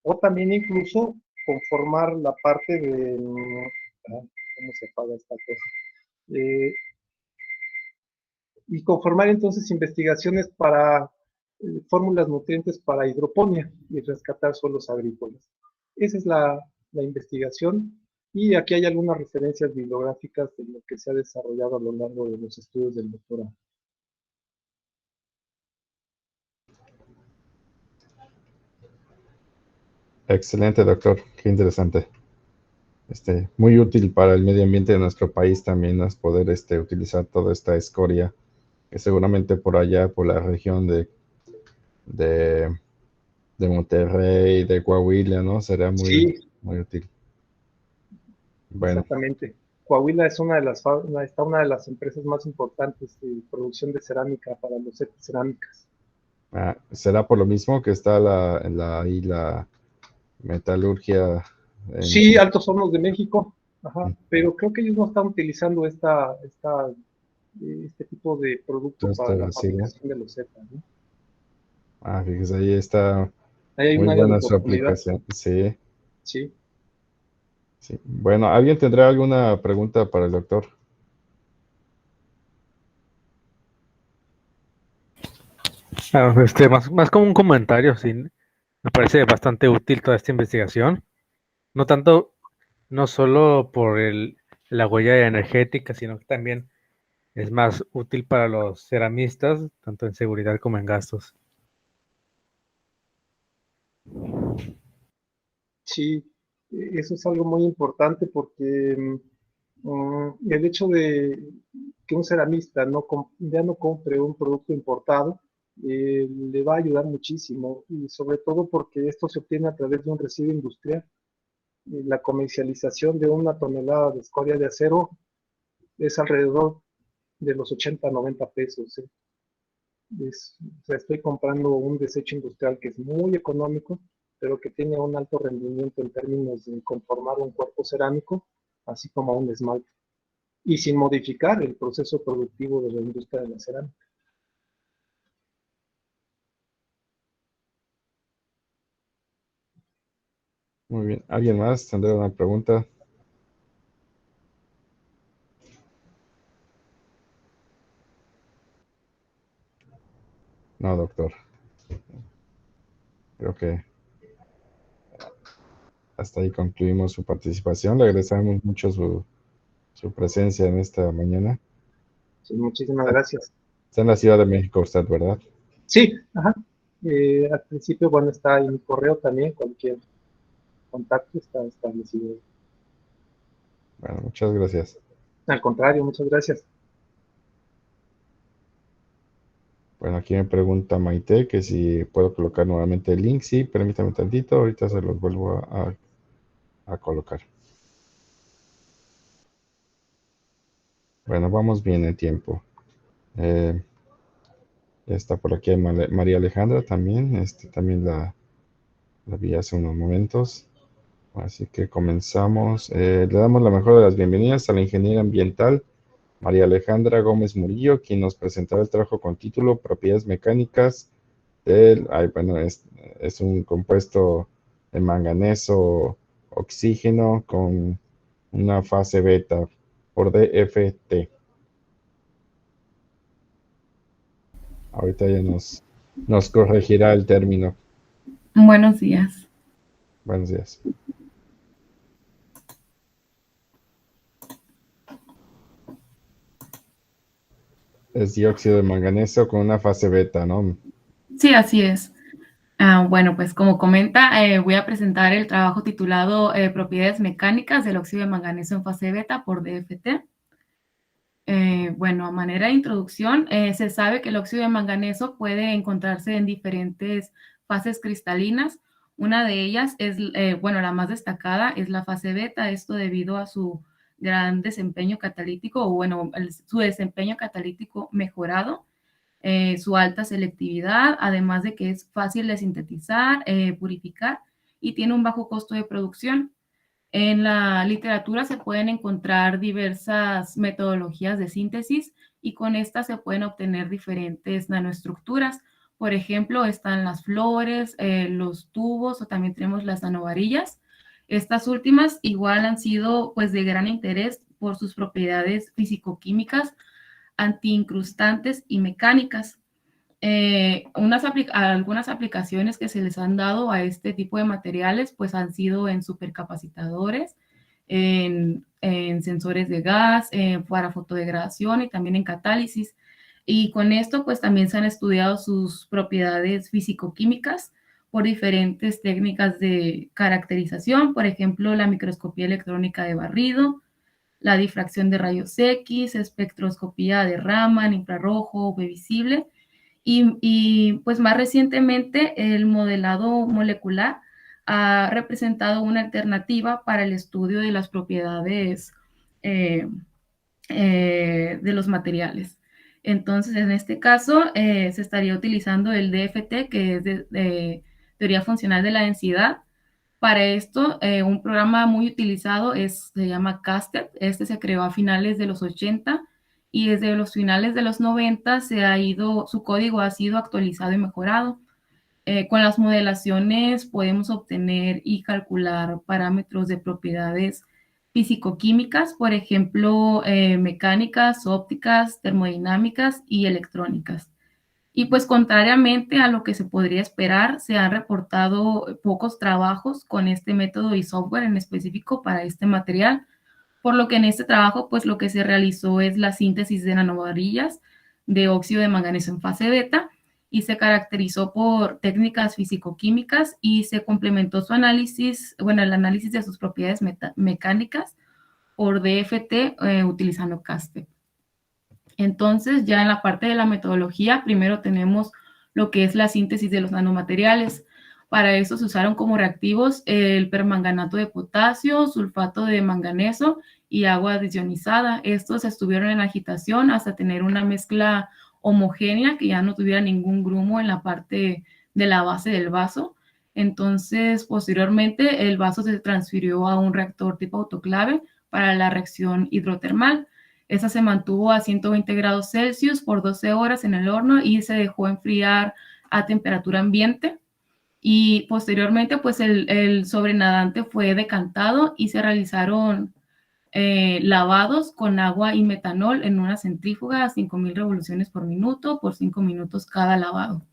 o también incluso conformar la parte de, ¿cómo se apaga esta cosa? Y conformar entonces investigaciones para fórmulas nutrientes para hidroponía y rescatar suelos agrícolas. Esa es la investigación, y aquí hay algunas referencias bibliográficas de lo que se ha desarrollado a lo largo de los estudios del doctorado. Excelente, doctor. Qué interesante. Muy útil para el medio ambiente de nuestro país también es poder utilizar toda esta escoria, que seguramente por allá, por la región de Monterrey, de Coahuila, ¿no? Será muy, Sí, muy útil. Bueno, exactamente. Coahuila es una de las empresas más importantes de producción de cerámica para los cerámicas. ¿será por lo mismo que está ahí la metalurgia? Sí, Altos Hornos de México, ajá, pero creo que ellos no están utilizando este tipo de producto para la Residuo. fabricación de los Z, ¿no? Fíjese, ahí está Ahí hay un muy área de buena su oportunidad. aplicación. Sí, Sí. sí. Bueno, ¿alguien tendrá alguna pregunta para el doctor? Más como un comentario, sí. Me parece bastante útil toda esta investigación. No tanto, no solo por la huella energética, sino que también es más útil para los ceramistas, tanto en seguridad como en gastos. Sí, eso es algo muy importante porque el hecho de que un ceramista ya no compre un producto importado le va a ayudar muchísimo, y sobre todo porque esto se obtiene a través de un residuo industrial. La comercialización de una tonelada de escoria de acero es alrededor de los 80 a 90 pesos. O sea, estoy comprando un desecho industrial que es muy económico, pero que tiene un alto rendimiento en términos de conformar un cuerpo cerámico, así como un esmalte, y sin modificar el proceso productivo de la industria de la cerámica. Muy bien. ¿Alguien más tendrá una pregunta? No, doctor. Creo que hasta ahí concluimos su participación. Le agradecemos mucho su presencia en esta mañana. Sí, muchísimas gracias. Está en la Ciudad de México usted, ¿verdad? Sí, ajá. Al principio, bueno, está ahí mi correo también, cualquier contacto está establecido. Bueno, muchas gracias. Al contrario, muchas gracias. Bueno, aquí me pregunta Maite que si puedo colocar nuevamente el link. Sí, permítame tantito, ahorita se los vuelvo a colocar. Bueno, vamos bien en tiempo. Ya está por aquí María Alejandra también. También la vi hace unos momentos. Así que comenzamos. Le damos la mejor de las bienvenidas a la ingeniera ambiental María Alejandra Gómez Murillo, quien nos presentará el trabajo con título Propiedades mecánicas bueno, es un compuesto de manganeso oxígeno con una fase beta por DFT. Ahorita ya nos corregirá el término. Buenos días. Buenos días. Es dióxido de manganeso con una fase beta, ¿no? Sí, así es. Bueno, pues como comenta, voy a presentar el trabajo titulado Propiedades mecánicas del óxido de manganeso en fase beta por DFT. Bueno, a manera de introducción, se sabe que el óxido de manganeso puede encontrarse en diferentes fases cristalinas. Una de ellas es, bueno, la más destacada es la fase beta, esto debido a su gran desempeño catalítico, o bueno, su desempeño catalítico mejorado, su alta selectividad, además de que es fácil de sintetizar, purificar y tiene un bajo costo de producción. En la literatura se pueden encontrar diversas metodologías de síntesis y con estas se pueden obtener diferentes nanoestructuras. Por ejemplo, están las flores, los tubos o también tenemos las nanovarillas. Estas últimas igual han sido pues de gran interés por sus propiedades físico-químicas, antiincrustantes y mecánicas. Algunas aplicaciones que se les han dado a este tipo de materiales pues han sido en supercapacitadores, en sensores de gas, para fotodegradación y también en catálisis. Y con esto pues también se han estudiado sus propiedades físico-químicas por diferentes técnicas de caracterización, por ejemplo, la microscopía electrónica de barrido, la difracción de rayos X, espectroscopía de Raman, infrarrojo, UV visible, pues más recientemente el modelado molecular ha representado una alternativa para el estudio de las propiedades de los materiales. Entonces, en este caso, se estaría utilizando el DFT, que es de teoría funcional de la densidad. Para esto, un programa muy utilizado se llama CASTEP. Este se creó a finales de los 80 y desde los finales de los 90 su código ha sido actualizado y mejorado. Con las modelaciones podemos obtener y calcular parámetros de propiedades físico-químicas, por ejemplo, mecánicas, ópticas, termodinámicas y electrónicas. Y pues contrariamente a lo que se podría esperar, se han reportado pocos trabajos con este método y software en específico para este material, por lo que en este trabajo pues lo que se realizó es la síntesis de nanovarillas de óxido de manganeso en fase beta y se caracterizó por técnicas físico-químicas y se complementó su análisis, bueno, el análisis de sus propiedades mecánicas por DFT utilizando CASTEP. Entonces, ya en la parte de la metodología, primero tenemos lo que es la síntesis de los nanomateriales. Para eso se usaron como reactivos el permanganato de potasio, sulfato de manganeso y agua desionizada. Estos estuvieron en agitación hasta tener una mezcla homogénea que ya no tuviera ningún grumo en la parte de la base del vaso. Entonces, posteriormente, el vaso se transfirió a un reactor tipo autoclave para la reacción hidrotermal. Esa se mantuvo a 120 grados Celsius por 12 horas en el horno y se dejó enfriar a temperatura ambiente. y posteriormente pues el sobrenadante fue decantado y se realizaron lavados con agua y metanol en una centrífuga a 5.000 revoluciones por minuto por 5 minutos cada lavado.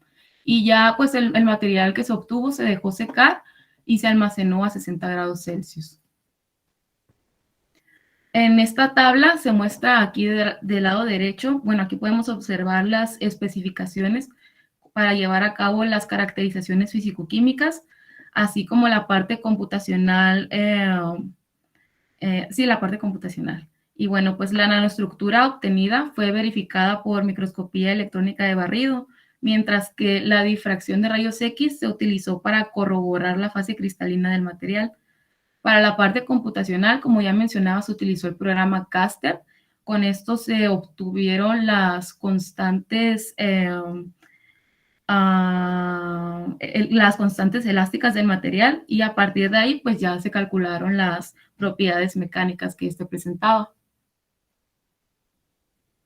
Y ya pues el material que se obtuvo se dejó secar y se almacenó a 60 grados Celsius. En esta tabla se muestra aquí del lado derecho, bueno, aquí podemos observar las especificaciones para llevar a cabo las caracterizaciones físico-químicas, así como la parte computacional, la parte computacional. Y bueno, pues la nanoestructura obtenida fue verificada por microscopía electrónica de barrido, mientras que la difracción de rayos X se utilizó para corroborar la fase cristalina del material. Para la parte computacional, como ya mencionaba, se utilizó el programa Caster. Con esto se obtuvieron las constantes elásticas del material y a partir de ahí pues ya se calcularon las propiedades mecánicas que este presentaba.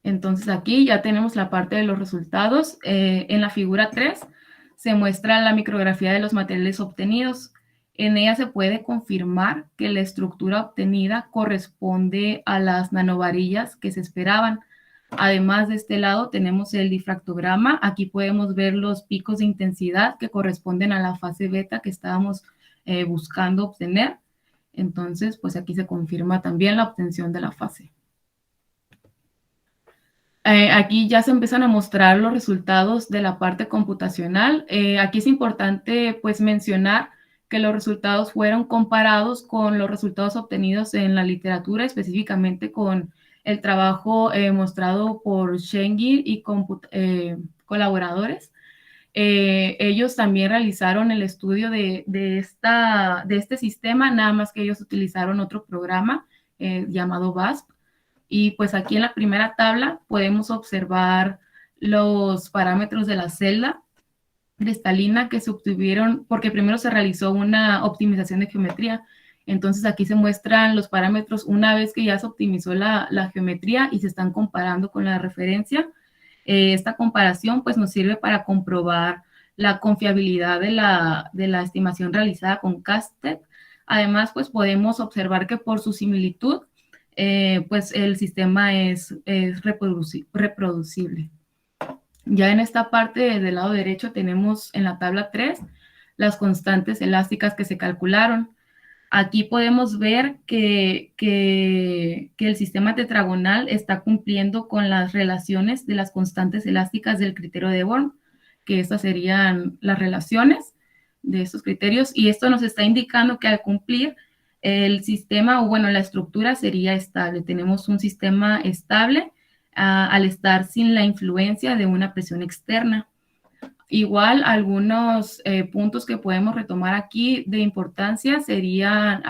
Entonces aquí ya tenemos la parte de los resultados. En la figura 3 se muestra la micrografía de los materiales obtenidos. En ella se puede confirmar que la estructura obtenida corresponde a las nanovarillas que se esperaban. Además, de este lado tenemos el difractograma. Aquí podemos ver los picos de intensidad que corresponden a la fase beta que estábamos buscando obtener. Entonces, pues aquí se confirma también la obtención de la fase. Aquí ya se empiezan a mostrar los resultados de la parte computacional. Aquí es importante pues mencionar que los resultados fueron comparados con los resultados obtenidos en la literatura, específicamente con el trabajo mostrado por Schengi y colaboradores. Ellos también realizaron el estudio de este sistema, nada más que ellos utilizaron otro programa llamado VASP. Y pues aquí en la primera tabla podemos observar los parámetros de la celda cristalina que se obtuvieron, porque primero se realizó una optimización de geometría. Entonces aquí se muestran los parámetros una vez que ya se optimizó la geometría y se están comparando con la referencia. Esta comparación pues nos sirve para comprobar la confiabilidad de la estimación realizada con Caster. Además pues podemos observar que por su similitud pues el sistema es reproducible. Ya en esta parte del lado derecho tenemos en la tabla 3 las constantes elásticas que se calcularon. Aquí podemos ver que el sistema tetragonal está cumpliendo con las relaciones de las constantes elásticas del criterio de Born, que estas serían las relaciones de estos criterios, y esto nos está indicando que al cumplir el sistema, o bueno, la estructura sería estable. Tenemos un sistema estable al estar sin la influencia de una presión externa. Igual, algunos puntos que podemos retomar aquí de importancia serían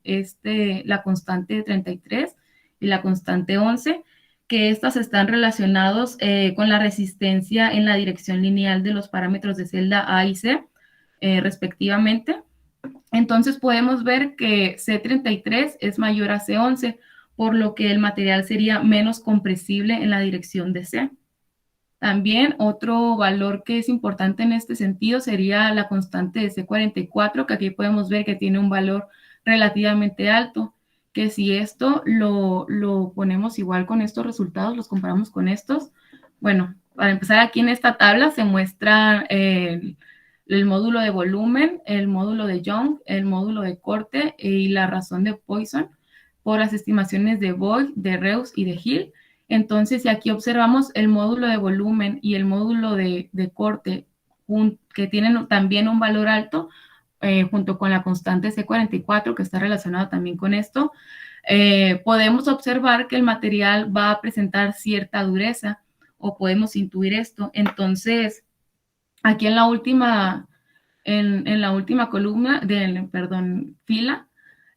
la constante 33 y la constante 11, que estas están relacionados con la resistencia en la dirección lineal de los parámetros de celda A y C, respectivamente. Entonces podemos ver que C33 es mayor a C11, por lo que el material sería menos compresible en la dirección de C. También otro valor que es importante en este sentido sería la constante de C44, que aquí podemos ver que tiene un valor relativamente alto, que si esto lo ponemos igual con estos resultados, los comparamos con estos, bueno, para empezar aquí en esta tabla se muestra el módulo de volumen, el módulo de Young, el módulo de corte y la razón de Poisson por las estimaciones de Boyd, de Reus y de Hill. Entonces, si aquí observamos el módulo de volumen y el módulo de corte, que tienen también un valor alto, junto con la constante C44, que está relacionada también con esto, podemos observar que el material va a presentar cierta dureza, o podemos intuir esto. Entonces, aquí en la última columna, fila,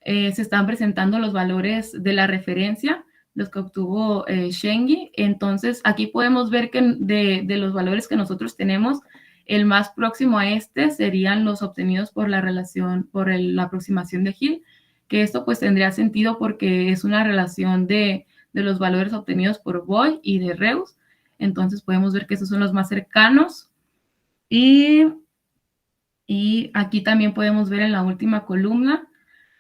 se están presentando los valores de la referencia, los que obtuvo Schengi. Entonces, aquí podemos ver que de los valores que nosotros tenemos, el más próximo a este serían los obtenidos por la aproximación de Hill, que esto pues tendría sentido porque es una relación de los valores obtenidos por Boyd y de Reus. Entonces, podemos ver que esos son los más cercanos. Y Y aquí también podemos ver en la última columna,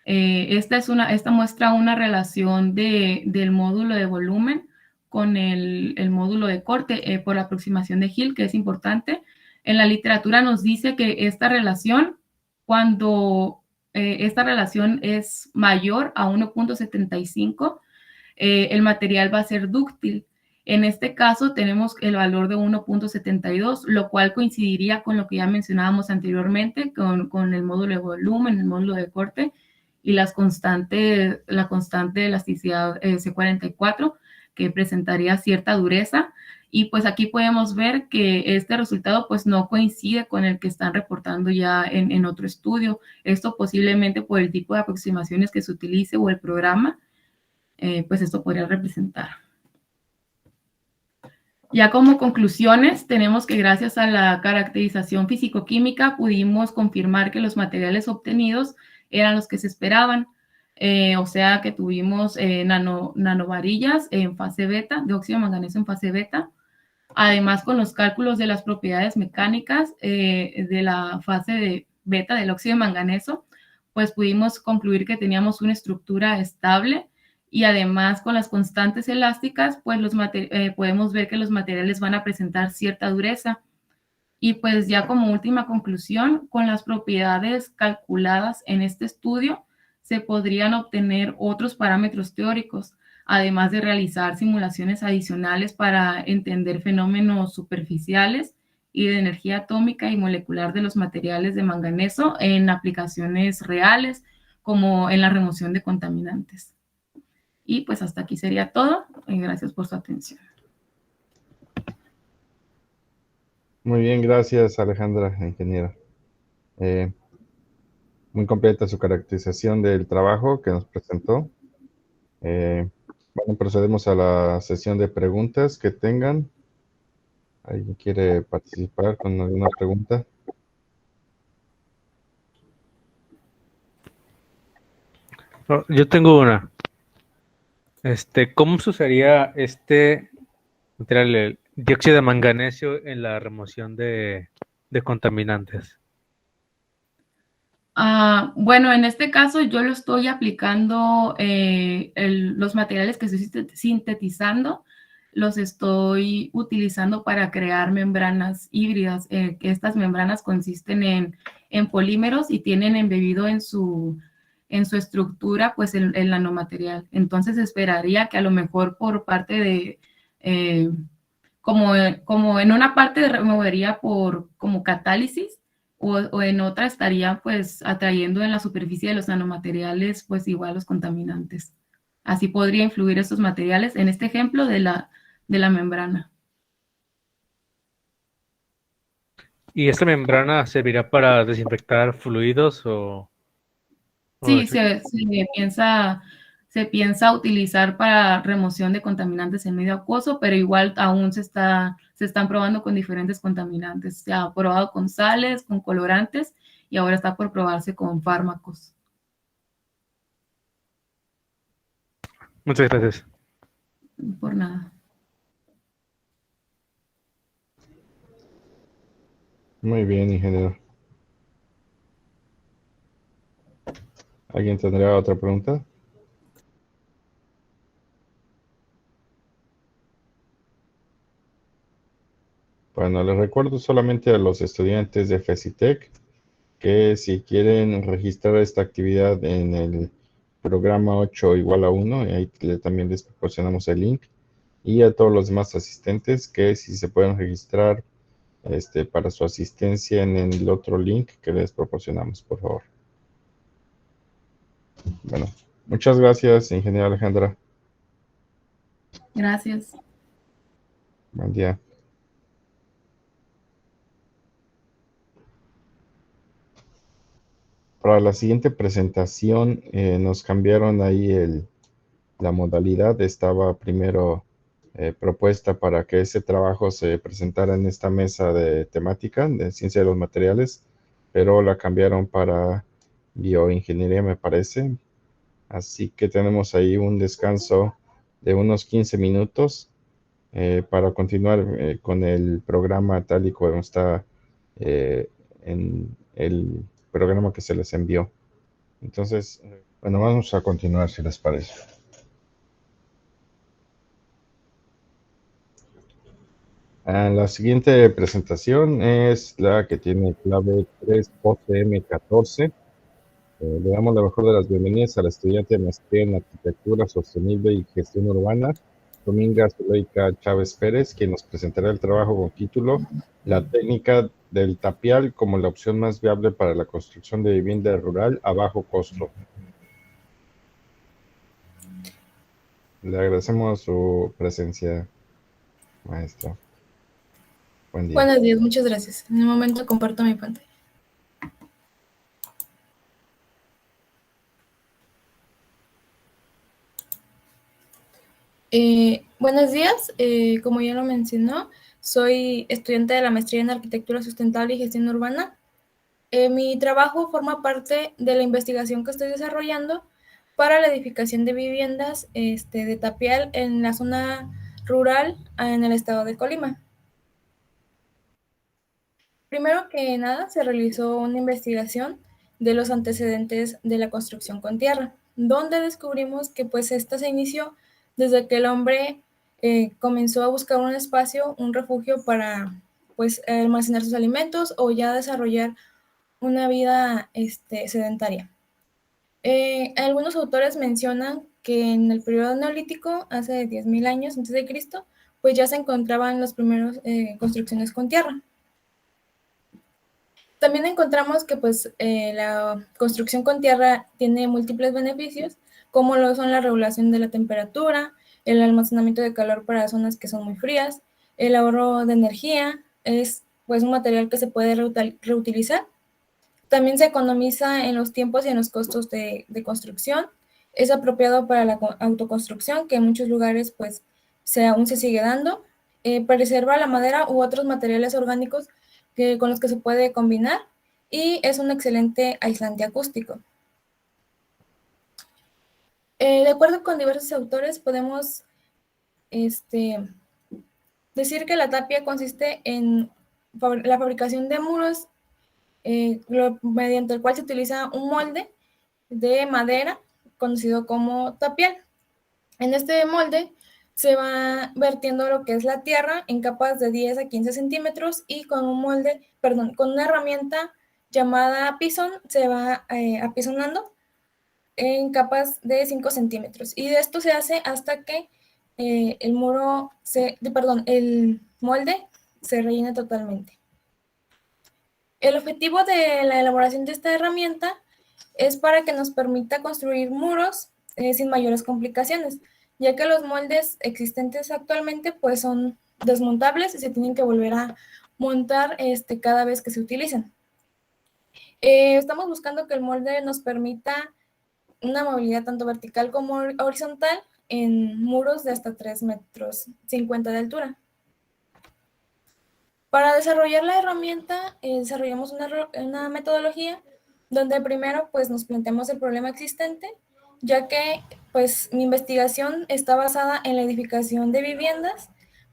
esta muestra una relación del módulo de volumen con el módulo de corte por la aproximación de Hill, que es importante. En la literatura nos dice que esta relación, cuando esta relación es mayor a 1.75, el material va a ser dúctil. En este caso tenemos el valor de 1.72, lo cual coincidiría con lo que ya mencionábamos anteriormente, con el módulo de volumen, el módulo de corte y la constante de elasticidad C44, que presentaría cierta dureza. Y pues aquí podemos ver que este resultado pues no coincide con el que están reportando ya en otro estudio. Esto posiblemente por el tipo de aproximaciones que se utilice o el programa, pues esto podría representar. Ya como conclusiones, tenemos que gracias a la caracterización físico-química pudimos confirmar que los materiales obtenidos eran los que se esperaban. O sea que tuvimos nanovarillas en fase beta, de óxido de manganeso en fase beta. Además, con los cálculos de las propiedades mecánicas de la fase de beta del óxido de manganeso, pues pudimos concluir que teníamos una estructura estable. Y además con las constantes elásticas, pues podemos ver que los materiales van a presentar cierta dureza. Y pues ya como última conclusión, con las propiedades calculadas en este estudio, se podrían obtener otros parámetros teóricos, además de realizar simulaciones adicionales para entender fenómenos superficiales y de energía atómica y molecular de los materiales de manganeso en aplicaciones reales, como en la remoción de contaminantes. Y pues hasta aquí sería todo. Gracias por su atención. Muy bien, gracias Alejandra, ingeniera. Muy completa su caracterización del trabajo que nos presentó. Bueno, procedemos a la sesión de preguntas que tengan. ¿Alguien quiere participar con alguna pregunta? Yo tengo una. ¿Cómo se usaría este material, el dióxido de manganesio, en la remoción de contaminantes? Bueno, en este caso yo lo estoy aplicando, los materiales que estoy sintetizando, los estoy utilizando para crear membranas híbridas. Que estas membranas consisten en polímeros y tienen embebido en su estructura pues el nanomaterial. Entonces esperaría que a lo mejor por parte de, como en una parte removería como catálisis, o en otra estaría pues atrayendo en la superficie de los nanomateriales pues igual los contaminantes. Así podría influir estos materiales en este ejemplo de la membrana. ¿Y esta membrana servirá para desinfectar fluidos o Sí, se piensa utilizar para remoción de contaminantes en medio acuoso, pero igual aún se están probando con diferentes contaminantes. Se ha probado con sales, con colorantes y ahora está por probarse con fármacos. Muchas gracias. Por nada. Muy bien, ingeniero. ¿Alguien tendrá otra pregunta? Bueno, les recuerdo solamente a los estudiantes de FECITEC que si quieren registrar esta actividad en el programa 8 igual a 1, ahí también les proporcionamos el link, y a todos los demás asistentes que si se pueden registrar para su asistencia en el otro link que les proporcionamos, por favor. Bueno, muchas gracias, ingeniera Alejandra. Gracias. Buen día. Para la siguiente presentación nos cambiaron ahí la modalidad. Estaba primero propuesta para que ese trabajo se presentara en esta mesa de temática de ciencia de los materiales, pero la cambiaron para bioingeniería, me parece. Así que tenemos ahí un descanso de unos 15 minutos para continuar con el programa tal y como está en el programa que se les envió. Entonces, bueno, vamos a continuar si les parece. La siguiente presentación es la que tiene clave 3OCM14. Le damos la mejor de las bienvenidas a la estudiante de maestría en Arquitectura Sostenible y Gestión Urbana, Dominga Zuleika Chávez Pérez, quien nos presentará el trabajo con título La técnica del tapial como la opción más viable para la construcción de vivienda rural a bajo costo. Le agradecemos su presencia, maestra. Buen día. Buenos días, muchas gracias. En un momento comparto mi pantalla. Buenos días, como ya lo mencionó, soy estudiante de la maestría en Arquitectura Sustentable y Gestión Urbana. Mi trabajo forma parte de la investigación que estoy desarrollando para la edificación de viviendas de tapial en la zona rural en el estado de Colima. Primero que nada, se realizó una investigación de los antecedentes de la construcción con tierra, donde descubrimos que pues esta se inició desde que el hombre comenzó a buscar un espacio, un refugio para pues almacenar sus alimentos o ya desarrollar una vida sedentaria. Algunos autores mencionan que en el periodo neolítico, hace 10.000 años antes de Cristo, pues ya se encontraban las primeras construcciones con tierra. También encontramos que pues, la construcción con tierra tiene múltiples beneficios, como lo son la regulación de la temperatura, el almacenamiento de calor para zonas que son muy frías, el ahorro de energía, es pues, un material que se puede reutilizar. También se economiza en los tiempos y en los costos de construcción. Es apropiado para la autoconstrucción, que en muchos lugares pues, aún se sigue dando. Preserva la madera u otros materiales orgánicos con los que se puede combinar y es un excelente aislante acústico. De acuerdo con diversos autores, podemos decir que la tapia consiste en la fabricación de muros mediante el cual se utiliza un molde de madera conocido como tapial. En este molde se va vertiendo lo que es la tierra en capas de 10 a 15 centímetros y con con una herramienta llamada pisón se va apisonando en capas de 5 centímetros. Y de esto se hace hasta que el molde se rellene totalmente. El objetivo de la elaboración de esta herramienta es para que nos permita construir muros sin mayores complicaciones, ya que los moldes existentes actualmente pues son desmontables y se tienen que volver a montar cada vez que se utilizan. Estamos buscando que el molde nos permita una movilidad tanto vertical como horizontal en muros de hasta 3,50 metros de altura. Para desarrollar la herramienta, desarrollamos una metodología donde primero pues, nos planteamos el problema existente, ya que pues, mi investigación está basada en la edificación de viviendas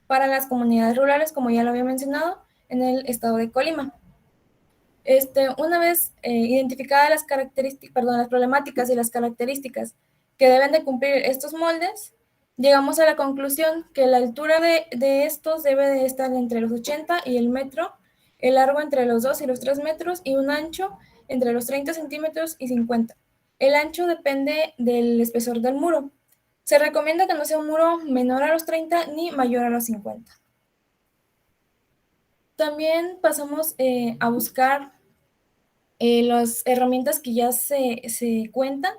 para las comunidades rurales, como ya lo había mencionado, en el estado de Colima. Una vez identificadas las problemáticas y las características que deben de cumplir estos moldes, llegamos a la conclusión que la altura de estos debe de estar entre los 80 y el metro, el largo entre los 2 y los 3 metros y un ancho entre los 30 centímetros y 50. El ancho depende del espesor del muro. Se recomienda que no sea un muro menor a los 30 ni mayor a los 50. También pasamos a buscar las herramientas que ya se cuentan,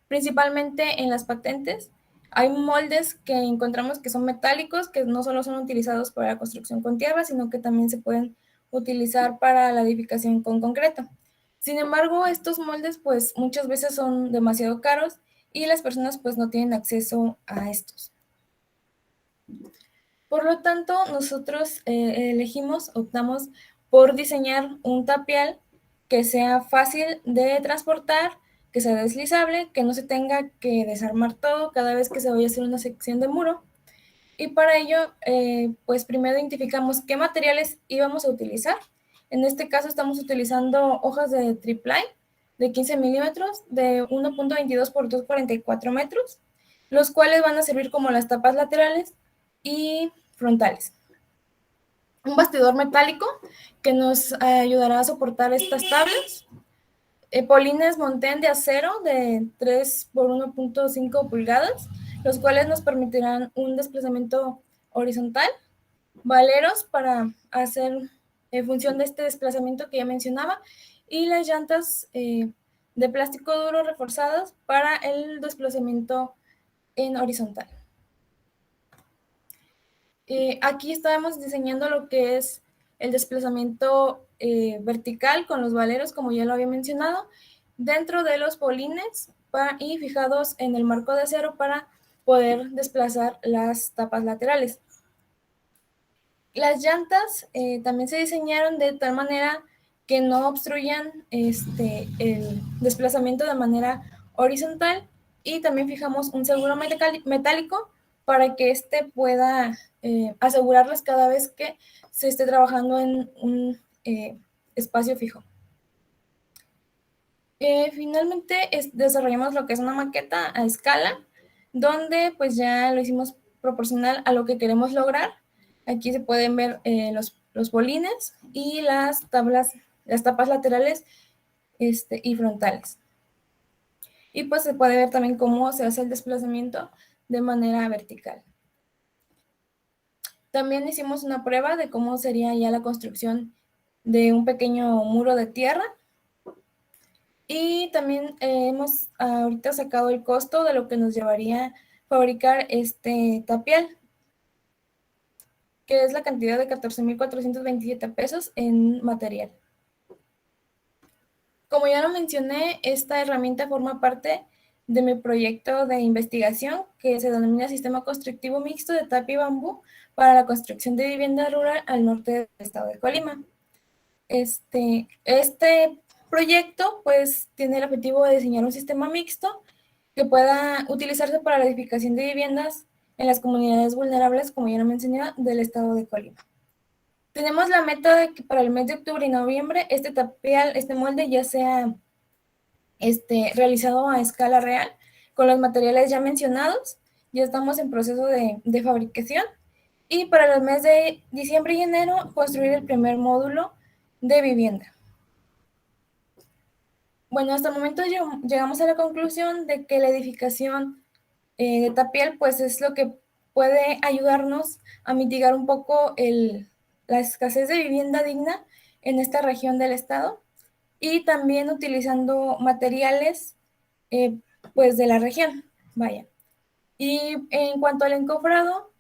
principalmente en las patentes. Hay moldes que encontramos que son metálicos, que no solo son utilizados para la construcción con tierra, sino que también se pueden utilizar para la edificación con concreto. Sin embargo, estos moldes pues muchas veces son demasiado caros y las personas pues no tienen acceso a estos. Por lo tanto, nosotros optamos por diseñar un tapial que sea fácil de transportar, que sea deslizable, que no se tenga que desarmar todo cada vez que se vaya a hacer una sección de muro. Y para ello, pues primero identificamos qué materiales íbamos a utilizar En este caso estamos utilizando hojas de triplay de 15 milímetros de 1.22 por 2.44 metros, los cuales van a servir como las tapas laterales y frontales. Un bastidor metálico que nos ayudará a soportar estas tablas. Polines Montén de acero de 3 por 1.5 pulgadas, los cuales nos permitirán un desplazamiento horizontal. Valeros para hacer función de este desplazamiento que ya mencionaba, y las llantas de plástico duro reforzadas para el desplazamiento en horizontal. Aquí estamos diseñando lo que es el desplazamiento vertical con los valeros, como ya lo había mencionado, dentro de los polines y fijados en el marco de acero para poder desplazar las tapas laterales. Las llantas también se diseñaron de tal manera que no obstruyan el desplazamiento de manera horizontal, y también fijamos un seguro metálico para que éste pueda asegurarlas cada vez que se esté trabajando en un espacio fijo. Finalmente desarrollamos lo que es una maqueta a escala, donde pues ya lo hicimos proporcional a lo que queremos lograr. Aquí se pueden ver los bolines y las tapas laterales y frontales. Y pues se puede ver también cómo se hace el desplazamiento de manera vertical. También hicimos una prueba de cómo sería ya la construcción de un pequeño muro de tierra. Y también hemos ahorita sacado el costo de lo que nos llevaría fabricar este tapial, que es la cantidad de 14,427 pesos en material. Como ya lo mencioné, esta herramienta forma parte de mi proyecto de investigación que se denomina Sistema Constructivo Mixto de Tapia y Bambú para la construcción de vivienda rural al norte del estado de Colima. Este proyecto pues tiene el objetivo de diseñar un sistema mixto que pueda utilizarse para la edificación de viviendas en las comunidades vulnerables, como ya lo mencioné, del estado de Colima. Tenemos la meta de que para el mes de octubre y noviembre este tapial, este molde ya sea realizado a escala real con los materiales ya mencionados. Ya estamos en proceso de fabricación, y para los meses de diciembre y enero construir el primer módulo de vivienda. Bueno, hasta el momento llegamos a la conclusión de que la edificación de tapial pues es lo que puede ayudarnos a mitigar un poco la escasez de vivienda digna en esta región del estado, y también utilizando materiales pues de la región, vaya. Y en cuanto al encofrado,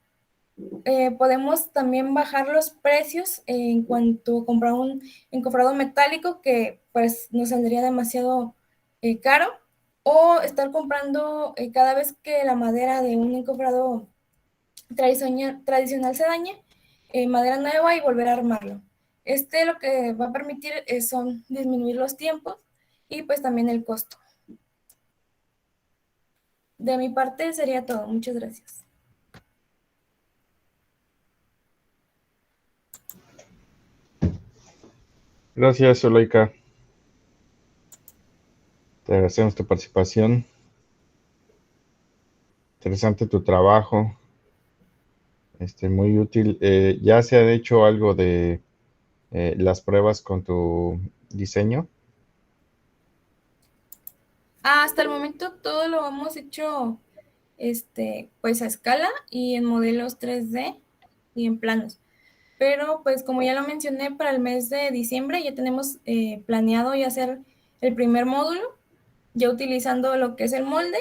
podemos también bajar los precios en cuanto a comprar un encofrado metálico que pues nos saldría demasiado caro, o estar comprando cada vez que la madera de un encofrado tradicional se dañe, madera nueva y volver a armarlo. Lo que va a permitir son disminuir los tiempos y pues también el costo. De mi parte sería todo. Muchas gracias. Gracias, Zuleika. Te agradecemos tu participación. Interesante tu trabajo. Muy útil. ¿Ya se ha hecho algo de las pruebas con tu diseño? Hasta el momento todo lo hemos hecho pues a escala y en modelos 3D y en planos. Pero pues como ya lo mencioné, para el mes de diciembre ya tenemos planeado ya hacer el primer módulo, ya utilizando lo que es el molde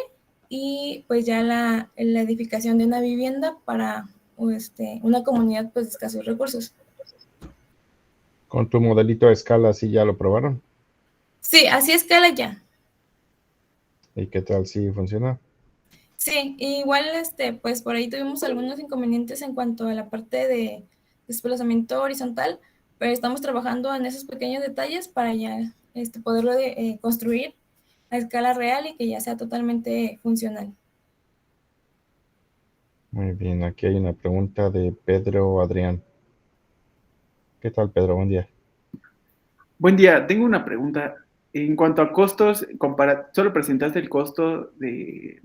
y pues ya la edificación de una vivienda para una comunidad pues de escasos recursos. ¿Con tu modelito a escala sí ya lo probaron? Sí, así a escala ya. ¿Y qué tal si funciona? Sí, igual pues por ahí tuvimos algunos inconvenientes en cuanto a la parte de desplazamiento horizontal, pero estamos trabajando en esos pequeños detalles para ya poderlo construir a escala real y que ya sea totalmente funcional. Muy bien, aquí hay una pregunta de Pedro Adrián. ¿Qué tal, Pedro? Buen día. Buen día, tengo una pregunta. En cuanto a costos, solo presentaste el costo de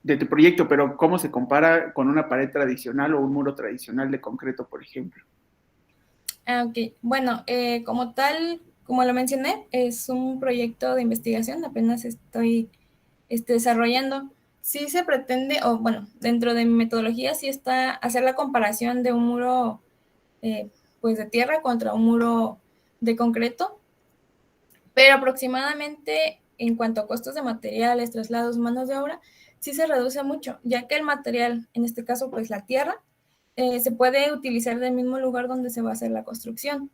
tu proyecto, pero ¿cómo se compara con una pared tradicional o un muro tradicional de concreto, por ejemplo? Ok, bueno, como tal, como lo mencioné, es un proyecto de investigación, apenas estoy desarrollando. Sí se pretende, o bueno, dentro de mi metodología sí está hacer la comparación de un muro pues de tierra contra un muro de concreto, pero aproximadamente en cuanto a costos de materiales, traslados, manos de obra, sí se reduce mucho, ya que el material, en este caso pues la tierra, se puede utilizar del mismo lugar donde se va a hacer la construcción.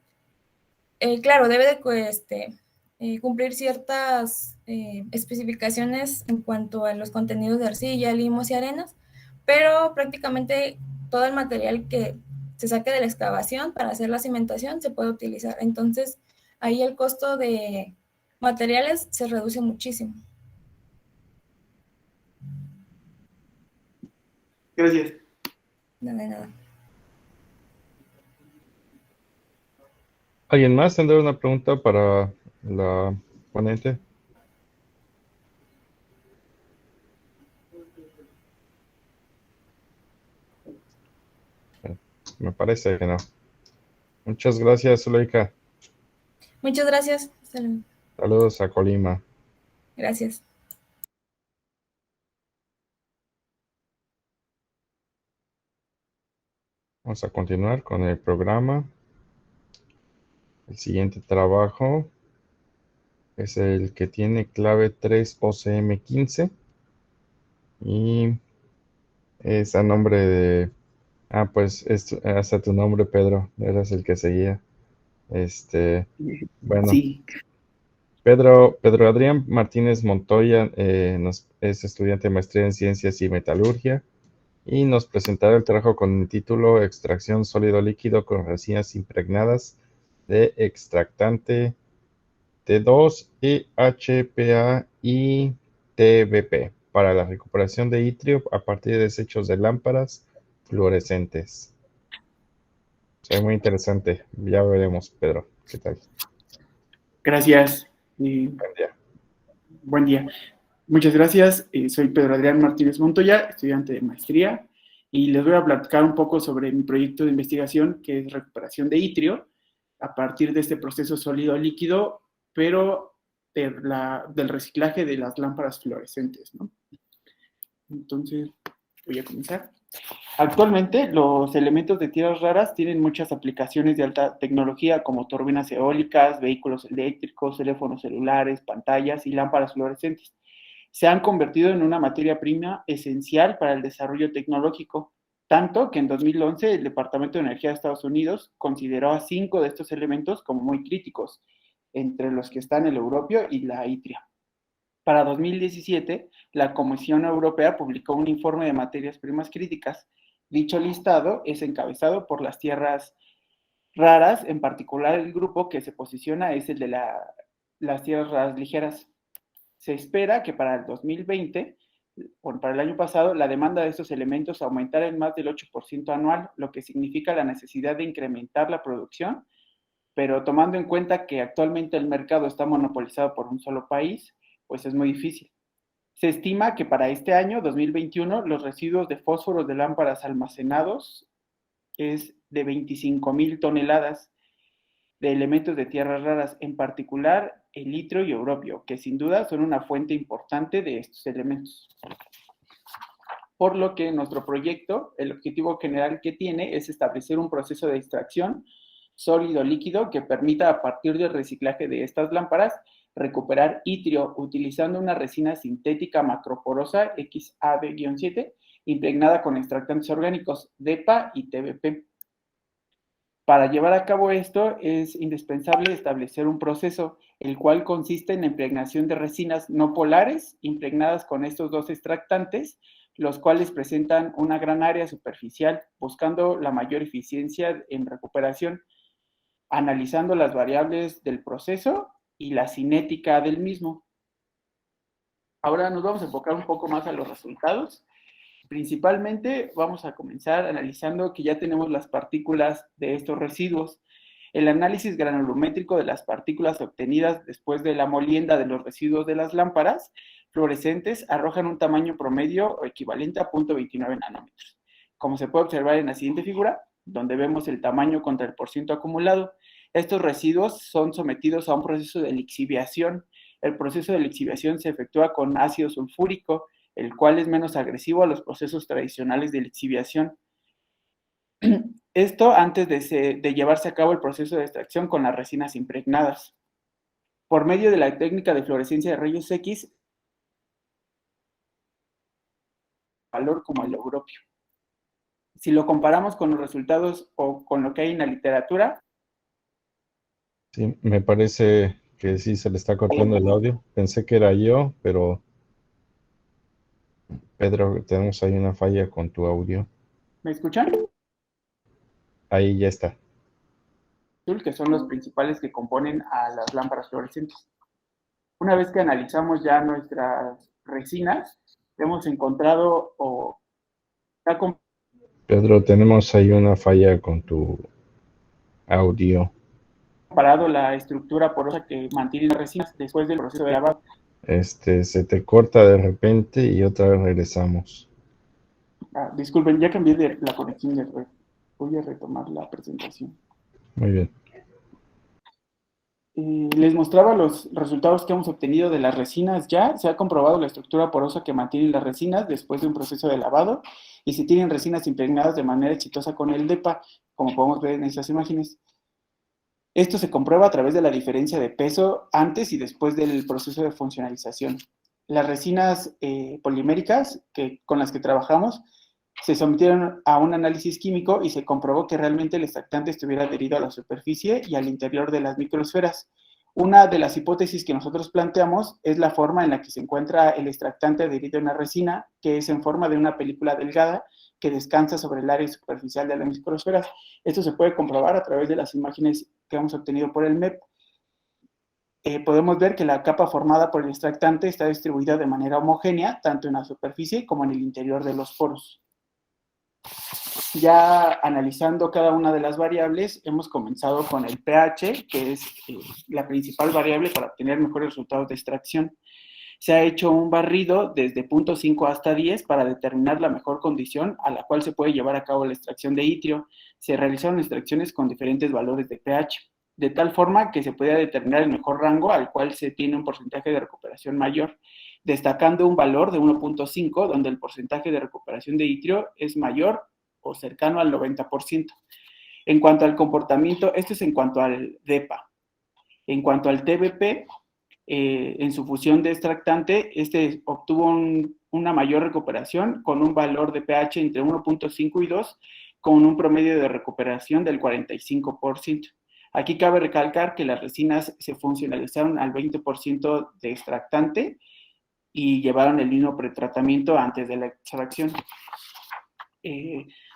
Claro, debe de cumplir ciertas especificaciones en cuanto a los contenidos de arcilla, limos y arenas, pero prácticamente todo el material que se saque de la excavación para hacer la cimentación se puede utilizar. Entonces, ahí el costo de materiales se reduce muchísimo. Gracias. Nada de nada. ¿Alguien más tendrá una pregunta para la ponente? Me parece que no. Muchas gracias, Zuleika. Muchas gracias. Saludos a Colima. Gracias. Vamos a continuar con el programa. El siguiente trabajo es el que tiene clave 3 OCM15 y es a nombre de... Ah, pues es hasta tu nombre, Pedro. Eras el que seguía. Bueno, Sí. Pedro Adrián Martínez Montoya es estudiante de maestría en Ciencias y Metalurgia y nos presentará el trabajo con el título Extracción sólido líquido con resinas impregnadas de extractante T2 y HPA y TBP para la recuperación de itrio a partir de desechos de lámparas fluorescentes. Se ve muy interesante. Ya veremos, Pedro. ¿Qué tal? Gracias. Buen día. Buen día. Muchas gracias. Soy Pedro Adrián Martínez Montoya, estudiante de maestría, y les voy a platicar un poco sobre mi proyecto de investigación, que es recuperación de itrio, a partir de este proceso sólido líquido, pero del reciclaje de las lámparas fluorescentes, ¿no? Entonces, voy a comenzar. Actualmente, los elementos de tierras raras tienen muchas aplicaciones de alta tecnología, como turbinas eólicas, vehículos eléctricos, teléfonos celulares, pantallas y lámparas fluorescentes. Se han convertido en una materia prima esencial para el desarrollo tecnológico, tanto que en 2011 el Departamento de Energía de Estados Unidos consideró a 5 de estos elementos como muy críticos, entre los que están el europio y la itria. Para 2017, la Comisión Europea publicó un informe de materias primas críticas. Dicho listado es encabezado por las tierras raras, en particular el grupo que se posiciona es el de las tierras raras ligeras. Se espera que para el 2020, bueno, para el año pasado, la demanda de estos elementos aumentara en más del 8% anual, lo que significa la necesidad de incrementar la producción, pero tomando en cuenta que actualmente el mercado está monopolizado por un solo país, pues es muy difícil. Se estima que para este año, 2021, los residuos de fósforos de lámparas almacenados es de 25,000 toneladas de elementos de tierras raras, en particular el litrio y europio, que sin duda son una fuente importante de estos elementos. Por lo que nuestro proyecto, el objetivo general que tiene es establecer un proceso de extracción sólido-líquido que permita, a partir del reciclaje de estas lámparas, recuperar itrio utilizando una resina sintética macroporosa XAB-7 impregnada con extractantes orgánicos DEPA y TBP. Para llevar a cabo esto es indispensable establecer un proceso, el cual consiste en la impregnación de resinas no polares impregnadas con estos dos extractantes, los cuales presentan una gran área superficial, buscando la mayor eficiencia en recuperación, analizando las variables del proceso y la cinética del mismo. Ahora nos vamos a enfocar un poco más a los resultados. Principalmente vamos a comenzar analizando que ya tenemos las partículas de estos residuos. El análisis granulométrico de las partículas obtenidas después de la molienda de los residuos de las lámparas fluorescentes arrojan un tamaño promedio equivalente a 0.29 nanómetros. Como se puede observar en la siguiente figura, donde vemos el tamaño contra el porciento acumulado, estos residuos son sometidos a un proceso de lixiviación. El proceso de lixiviación se efectúa con ácido sulfúrico, el cual es menos agresivo a los procesos tradicionales de lixiviación. Esto antes de llevarse a cabo el proceso de extracción con las resinas impregnadas. Por medio de la técnica de fluorescencia de rayos X, valor como el europio. Si lo comparamos con los resultados o con lo que hay en la literatura. Sí, me parece que sí se le está cortando el audio. Pensé que era yo, pero Pedro, tenemos ahí una falla con tu audio. ¿Me escuchan? Ahí ya está. Que son los principales que componen a las lámparas fluorescentes. Una vez que analizamos ya nuestras resinas, hemos encontrado Pedro, tenemos ahí una falla con tu audio. Comparado la estructura porosa que mantiene las resinas después del proceso de lavado. Se te corta de repente y otra vez regresamos. Disculpen, ya cambié de la conexión de red. Voy a retomar la presentación. Muy bien. Les mostraba los resultados que hemos obtenido de las resinas ya. Se ha comprobado la estructura porosa que mantienen las resinas después de un proceso de lavado y se tienen resinas impregnadas de manera exitosa con el DEPA, como podemos ver en estas imágenes. Esto se comprueba a través de la diferencia de peso antes y después del proceso de funcionalización. Las resinas poliméricas con las que trabajamos se sometieron a un análisis químico y se comprobó que realmente el extractante estuviera adherido a la superficie y al interior de las microesferas. Una de las hipótesis que nosotros planteamos es la forma en la que se encuentra el extractante adherido a una resina, que es en forma de una película delgada que descansa sobre el área superficial de las microesferas. Esto se puede comprobar a través de las imágenes que hemos obtenido por el MEP. Podemos ver que la capa formada por el extractante está distribuida de manera homogénea, tanto en la superficie como en el interior de los poros. Ya analizando cada una de las variables, hemos comenzado con el pH, que es la principal variable para obtener mejores resultados de extracción. Se ha hecho un barrido desde 0.5 hasta 10 para determinar la mejor condición a la cual se puede llevar a cabo la extracción de itrio. Se realizaron extracciones con diferentes valores de pH, de tal forma que se podía determinar el mejor rango al cual se tiene un porcentaje de recuperación mayor, destacando un valor de 1.5, donde el porcentaje de recuperación de itrio es mayor o cercano al 90%. En cuanto al comportamiento, esto es en cuanto al DEPA. En cuanto al TBP, en su fusión de extractante, obtuvo una mayor recuperación con un valor de pH entre 1.5 y 2, con un promedio de recuperación del 45%. Aquí cabe recalcar que las resinas se funcionalizaron al 20% de extractante y llevaron el mismo pretratamiento antes de la extracción.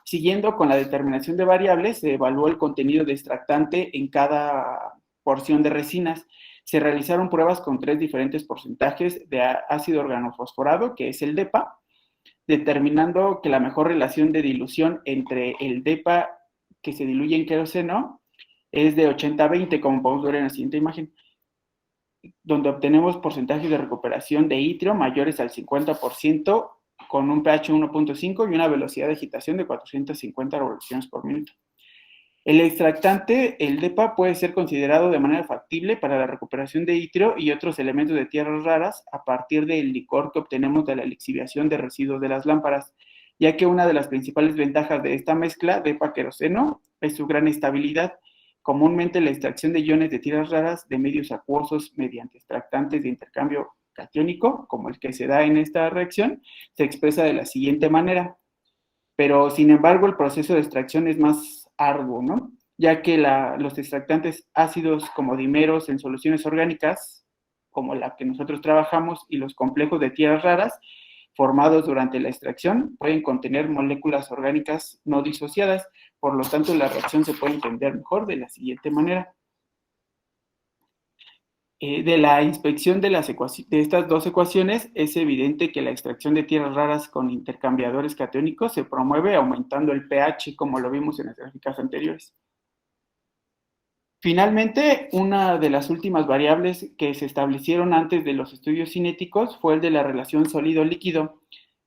Siguiendo con la determinación de variables, se evaluó el contenido de extractante en cada porción de resinas. Se realizaron pruebas con 3 diferentes porcentajes de ácido organofosforado, que es el DEPA, determinando que la mejor relación de dilución entre el DEPA que se diluye en queroseno es de 80-20, como podemos ver en la siguiente imagen, donde obtenemos porcentajes de recuperación de itrio mayores al 50%, con un pH 1.5 y una velocidad de agitación de 450 revoluciones por minuto. El extractante, el DEPA, puede ser considerado de manera factible para la recuperación de itrio y otros elementos de tierras raras a partir del licor que obtenemos de la lixiviación de residuos de las lámparas, ya que una de las principales ventajas de esta mezcla DEPA-queroseno es su gran estabilidad. Comúnmente la extracción de iones de tierras raras de medios acuosos mediante extractantes de intercambio catiónico, como el que se da en esta reacción, se expresa de la siguiente manera. Pero, sin embargo, el proceso de extracción es más arduo, ¿no? Ya que los extractantes ácidos como dimeros en soluciones orgánicas, como la que nosotros trabajamos, y los complejos de tierras raras formados durante la extracción pueden contener moléculas orgánicas no disociadas, por lo tanto la reacción se puede entender mejor de la siguiente manera. De la inspección de estas dos ecuaciones, es evidente que la extracción de tierras raras con intercambiadores catiónicos se promueve aumentando el pH, como lo vimos en las gráficas anteriores. Finalmente, una de las últimas variables que se establecieron antes de los estudios cinéticos fue el de la relación sólido-líquido.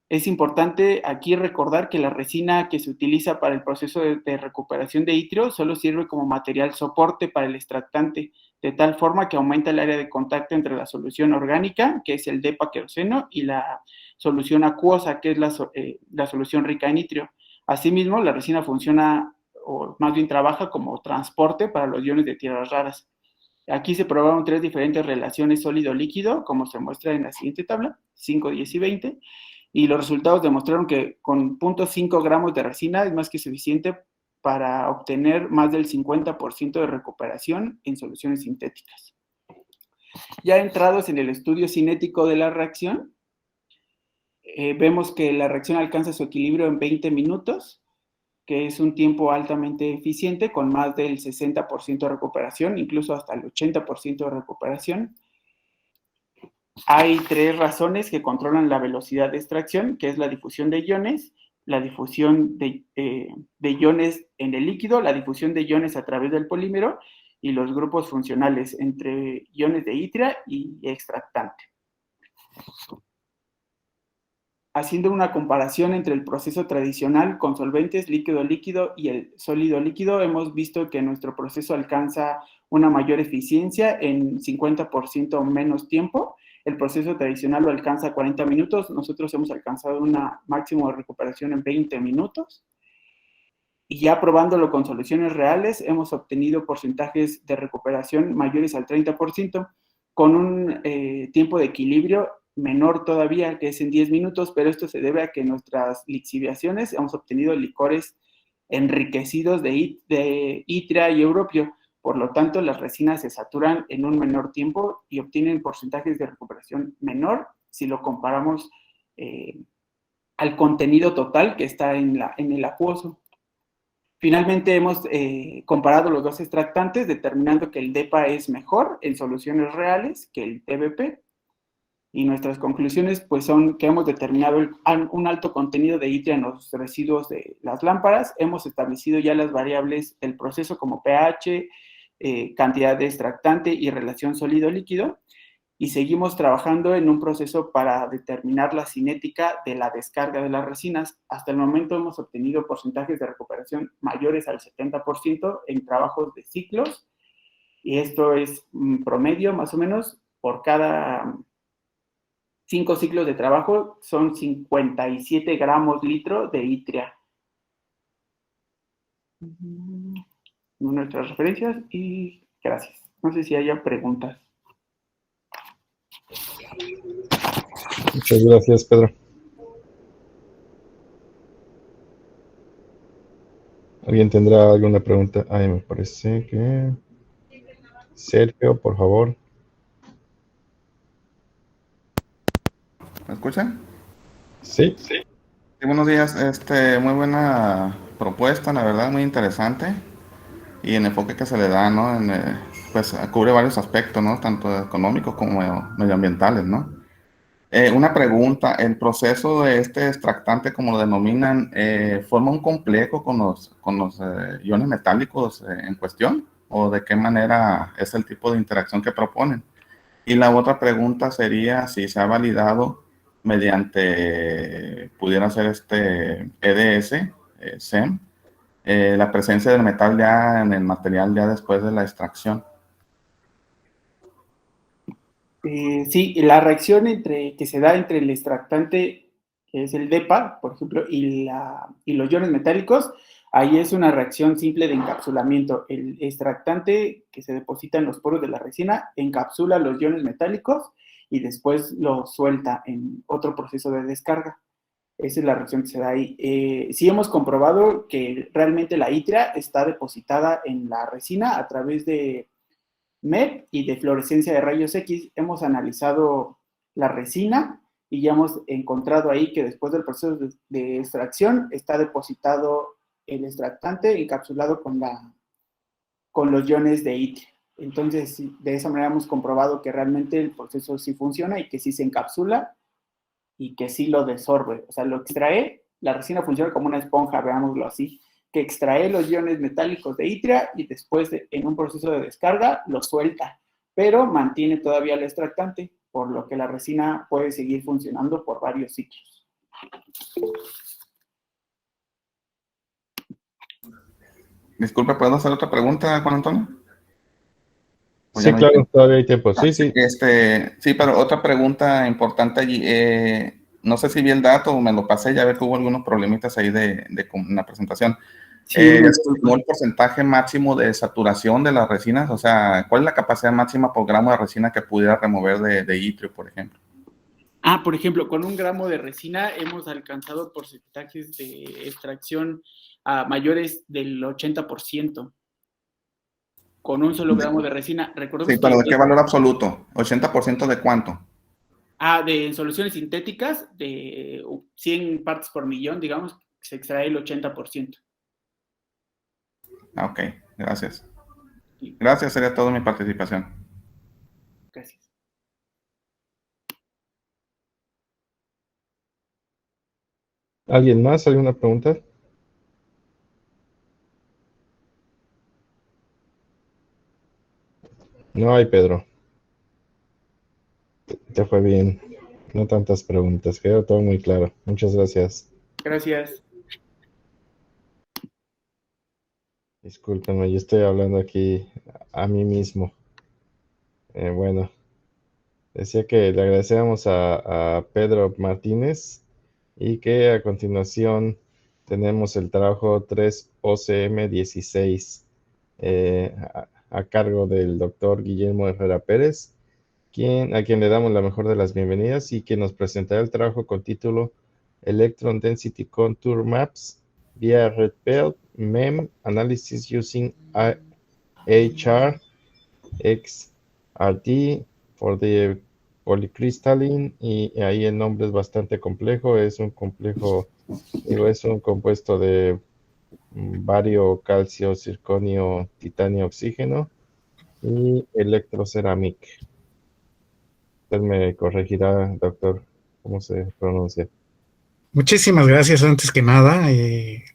Es importante aquí recordar que la resina que se utiliza para el proceso de recuperación de itrio solo sirve como material soporte para el extractante, de tal forma que aumenta el área de contacto entre la solución orgánica, que es el DEPA queroseno, y la solución acuosa, que es la solución rica en itrio. Asimismo, la resina funciona, o más bien trabaja como transporte para los iones de tierras raras. Aquí se probaron 3 diferentes relaciones sólido-líquido, como se muestra en la siguiente tabla, 5, 10 y 20, y los resultados demostraron que con 0.5 gramos de resina es más que suficiente para obtener más del 50% de recuperación en soluciones sintéticas. Ya entrados en el estudio cinético de la reacción, vemos que la reacción alcanza su equilibrio en 20 minutos, que es un tiempo altamente eficiente, con más del 60% de recuperación, incluso hasta el 80% de recuperación. Hay 3 razones que controlan la velocidad de extracción, que es la difusión de iones, la difusión de iones en el líquido, la difusión de iones a través del polímero y los grupos funcionales entre iones de itria y extractante. Haciendo una comparación entre el proceso tradicional con solventes líquido-líquido y el sólido-líquido, hemos visto que nuestro proceso alcanza una mayor eficiencia en 50% menos tiempo. El proceso tradicional lo alcanza 40 minutos, nosotros hemos alcanzado un máximo de recuperación en 20 minutos. Y ya probándolo con soluciones reales, hemos obtenido porcentajes de recuperación mayores al 30%, con un tiempo de equilibrio menor todavía, que es en 10 minutos, pero esto se debe a que en nuestras lixiviaciones hemos obtenido licores enriquecidos de itria y europio. Por lo tanto, las resinas se saturan en un menor tiempo y obtienen porcentajes de recuperación menor si lo comparamos al contenido total que está en el acuoso. Finalmente, hemos comparado los 2 extractantes, determinando que el DEPA es mejor en soluciones reales que el TBP. Y nuestras conclusiones pues son que hemos determinado un alto contenido de itria en los residuos de las lámparas, hemos establecido ya las variables del proceso como pH, cantidad de extractante y relación sólido-líquido, y seguimos trabajando en un proceso para determinar la cinética de la descarga de las resinas. Hasta el momento hemos obtenido porcentajes de recuperación mayores al 70% en trabajos de ciclos, y esto es un promedio más o menos por cada 5 ciclos de trabajo, son 57 gramos litro de itria. Nuestras referencias y gracias. No sé si haya preguntas. Muchas gracias, Pedro. ¿Alguien tendrá alguna pregunta? Ay, me parece que... Sergio, por favor. ¿Me escuchan? Sí. Sí, buenos días. Muy buena propuesta, la verdad, muy interesante. Y el enfoque que se le da, ¿no? Pues cubre varios aspectos, ¿no? Tanto económicos como medioambientales, ¿no? Una pregunta, ¿el proceso de este extractante, como lo denominan, forma un complejo con los iones metálicos en cuestión? ¿O de qué manera es el tipo de interacción que proponen? Y la otra pregunta sería si se ha validado mediante, pudiera ser EDS, SEM, la presencia del metal ya en el material ya después de la extracción. Sí, la reacción que se da entre el extractante, que es el DEPA, por ejemplo, y los iones metálicos, ahí es una reacción simple de encapsulamiento. El extractante que se deposita en los poros de la resina encapsula los iones metálicos y después los suelta en otro proceso de descarga. Esa es la reacción que se da ahí. Sí hemos comprobado que realmente la itria está depositada en la resina a través de MEP y de fluorescencia de rayos X. Hemos analizado la resina y ya hemos encontrado ahí que después del proceso de extracción está depositado el extractante encapsulado con los iones de itria. Entonces, de esa manera hemos comprobado que realmente el proceso sí funciona y que sí se encapsula y que sí lo desorbe. O sea, lo extrae, la resina funciona como una esponja, veámoslo así. que extrae los iones metálicos de ytria y después en un proceso de descarga los suelta, pero mantiene todavía el extractante, por lo que la resina puede seguir funcionando por varios ciclos. Disculpe, ¿puedo hacer otra pregunta, Juan Antonio? Sí, no claro, todavía hay tiempo. Sí, sí. Sí, pero otra pregunta importante allí. No sé si vi el dato o me lo pasé, ya ve que hubo algunos problemitas ahí de la presentación. Sí, ¿El porcentaje máximo de saturación de las resinas? O sea, ¿cuál es la capacidad máxima por gramo de resina que pudiera remover de ytrio, por ejemplo? Por ejemplo, con 1 gramo de resina hemos alcanzado porcentajes de extracción mayores del 80%. Con 1 solo gramo de resina. Sí, pero ¿de qué valor absoluto? ¿80% de cuánto? De soluciones sintéticas, de 100 partes por millón, digamos, se extrae el 80%. Ok, gracias. Gracias, sería toda mi participación. Gracias. ¿Alguien más? ¿Alguna pregunta? No hay, Pedro. Te fue bien. No tantas preguntas. Quedó todo muy claro. Muchas gracias. Gracias. Discúlpenme, yo estoy hablando aquí a mí mismo. Bueno, decía que le agradecemos a Pedro Martínez y que a continuación tenemos el trabajo 3OCM16 a cargo del doctor Guillermo Herrera Pérez, a quien le damos la mejor de las bienvenidas y quien nos presentará el trabajo con título Electron Density Contour Maps via Red Belt MEM Analysis Using HR XRD for the Polycrystalline, y ahí el nombre es bastante complejo, es un compuesto de bario, calcio, circonio, titanio, oxígeno y electroceramic. Usted me corregirá, doctor, cómo se pronuncia. Muchísimas gracias antes que nada.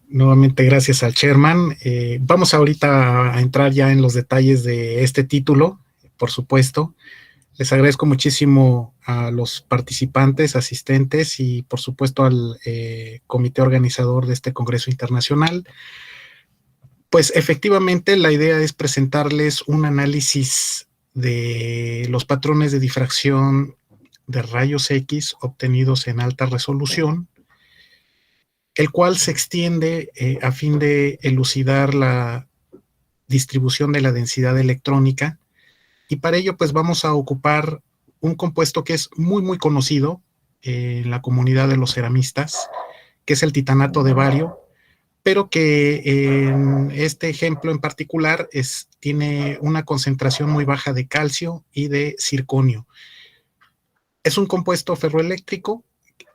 Nuevamente gracias al chairman. Vamos ahorita a entrar ya en los detalles de este título, por supuesto. Les agradezco muchísimo a los participantes, asistentes y por supuesto al comité organizador de este Congreso Internacional. Pues efectivamente la idea es presentarles un análisis de los patrones de difracción de rayos X obtenidos en alta resolución, el cual se extiende a fin de elucidar la distribución de la densidad electrónica, y para ello pues vamos a ocupar un compuesto que es muy conocido en la comunidad de los ceramistas, que es el titanato de bario, pero que en este ejemplo en particular tiene una concentración muy baja de calcio y de circonio. Es un compuesto ferroeléctrico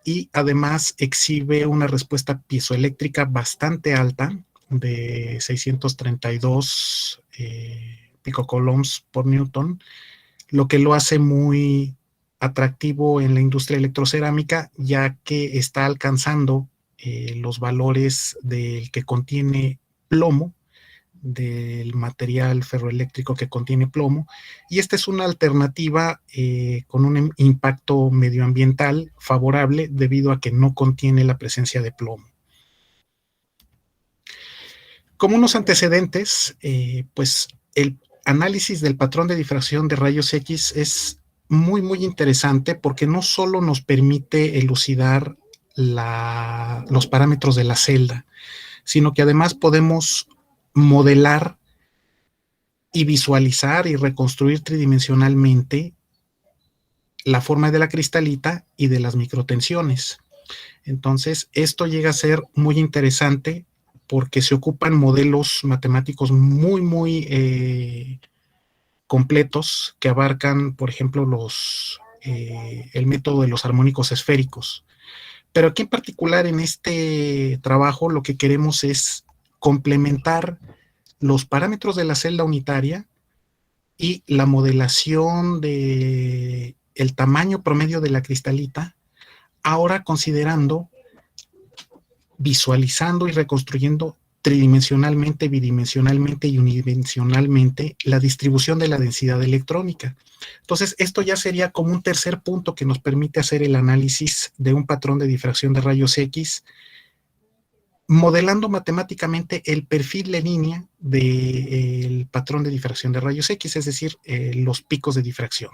y además exhibe una respuesta piezoeléctrica bastante alta de 632 picocoulombs por newton, lo que lo hace muy atractivo en la industria electrocerámica, ya que está alcanzando los valores del que contiene plomo, del material ferroeléctrico que contiene plomo, y esta es una alternativa con un impacto medioambiental favorable debido a que no contiene la presencia de plomo. Como unos antecedentes, pues el análisis del patrón de difracción de rayos X es muy interesante porque no solo nos permite elucidar los parámetros de la celda, sino que además podemos modelar y visualizar y reconstruir tridimensionalmente la forma de la cristalita y de las microtensiones. Entonces, esto llega a ser muy interesante porque se ocupan modelos matemáticos muy completos que abarcan, por ejemplo, el método de los armónicos esféricos. Pero aquí en particular en este trabajo lo que queremos es complementar los parámetros de la celda unitaria y la modelación del tamaño promedio de la cristalita, ahora considerando, visualizando y reconstruyendo tridimensionalmente, bidimensionalmente y unidimensionalmente la distribución de la densidad electrónica. Entonces, esto ya sería como un tercer punto que nos permite hacer el análisis de un patrón de difracción de rayos X, modelando matemáticamente el perfil de línea del patrón de difracción de rayos X, es decir, los picos de difracción.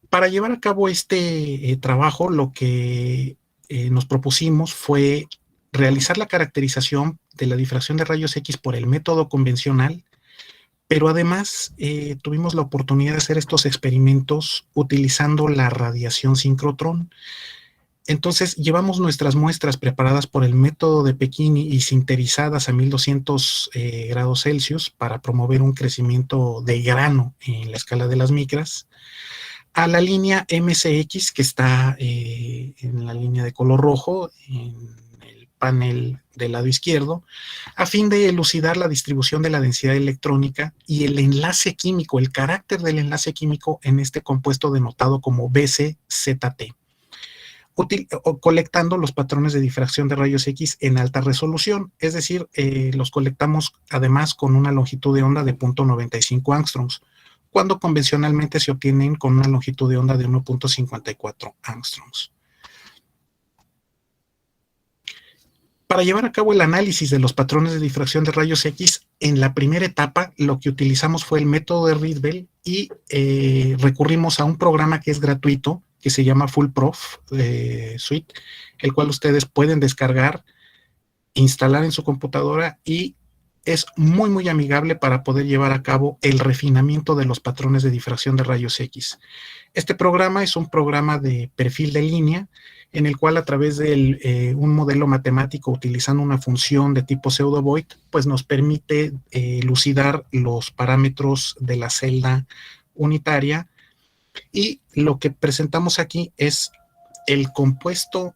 Para llevar a cabo este trabajo, lo que nos propusimos fue realizar la caracterización de la difracción de rayos X por el método convencional, pero además tuvimos la oportunidad de hacer estos experimentos utilizando la radiación sincrotrón. Entonces, llevamos nuestras muestras preparadas por el método de Pekín y sinterizadas a 1200 grados Celsius para promover un crecimiento de grano en la escala de las micras, a la línea MCX, que está en la línea de color rojo, en el panel del lado izquierdo, a fin de elucidar la distribución de la densidad electrónica y el enlace químico, el carácter del enlace químico en este compuesto denotado como BCZT, colectando los patrones de difracción de rayos X en alta resolución, es decir, los colectamos además con una longitud de onda de 0.95 angstroms, cuando convencionalmente se obtienen con una longitud de onda de 1.54 angstroms. Para llevar a cabo el análisis de los patrones de difracción de rayos X, en la primera etapa lo que utilizamos fue el método de Rydberg y recurrimos a un programa que es gratuito, que se llama FullProf Suite, el cual ustedes pueden descargar, instalar en su computadora y es muy, muy amigable para poder llevar a cabo el refinamiento de los patrones de difracción de rayos X. Este programa es un programa de perfil de línea en el cual a través de un modelo matemático utilizando una función de tipo pseudo-void, pues nos permite elucidar los parámetros de la celda unitaria y lo que presentamos aquí es el compuesto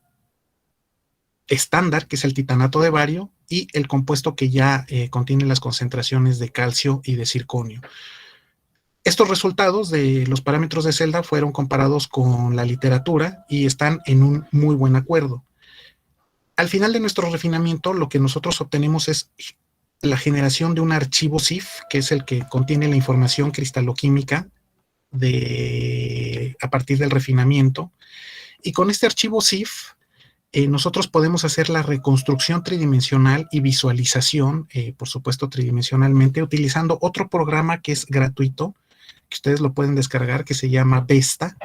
estándar, que es el titanato de bario, y el compuesto que ya contiene las concentraciones de calcio y de zirconio. Estos resultados de los parámetros de celda fueron comparados con la literatura y están en un muy buen acuerdo. Al final de nuestro refinamiento, lo que nosotros obtenemos es la generación de un archivo CIF, que es el que contiene la información cristaloquímica a partir del refinamiento. Y con este archivo CIF, nosotros podemos hacer la reconstrucción tridimensional y visualización, por supuesto tridimensionalmente, utilizando otro programa que es gratuito, que ustedes lo pueden descargar, que se llama Vesta,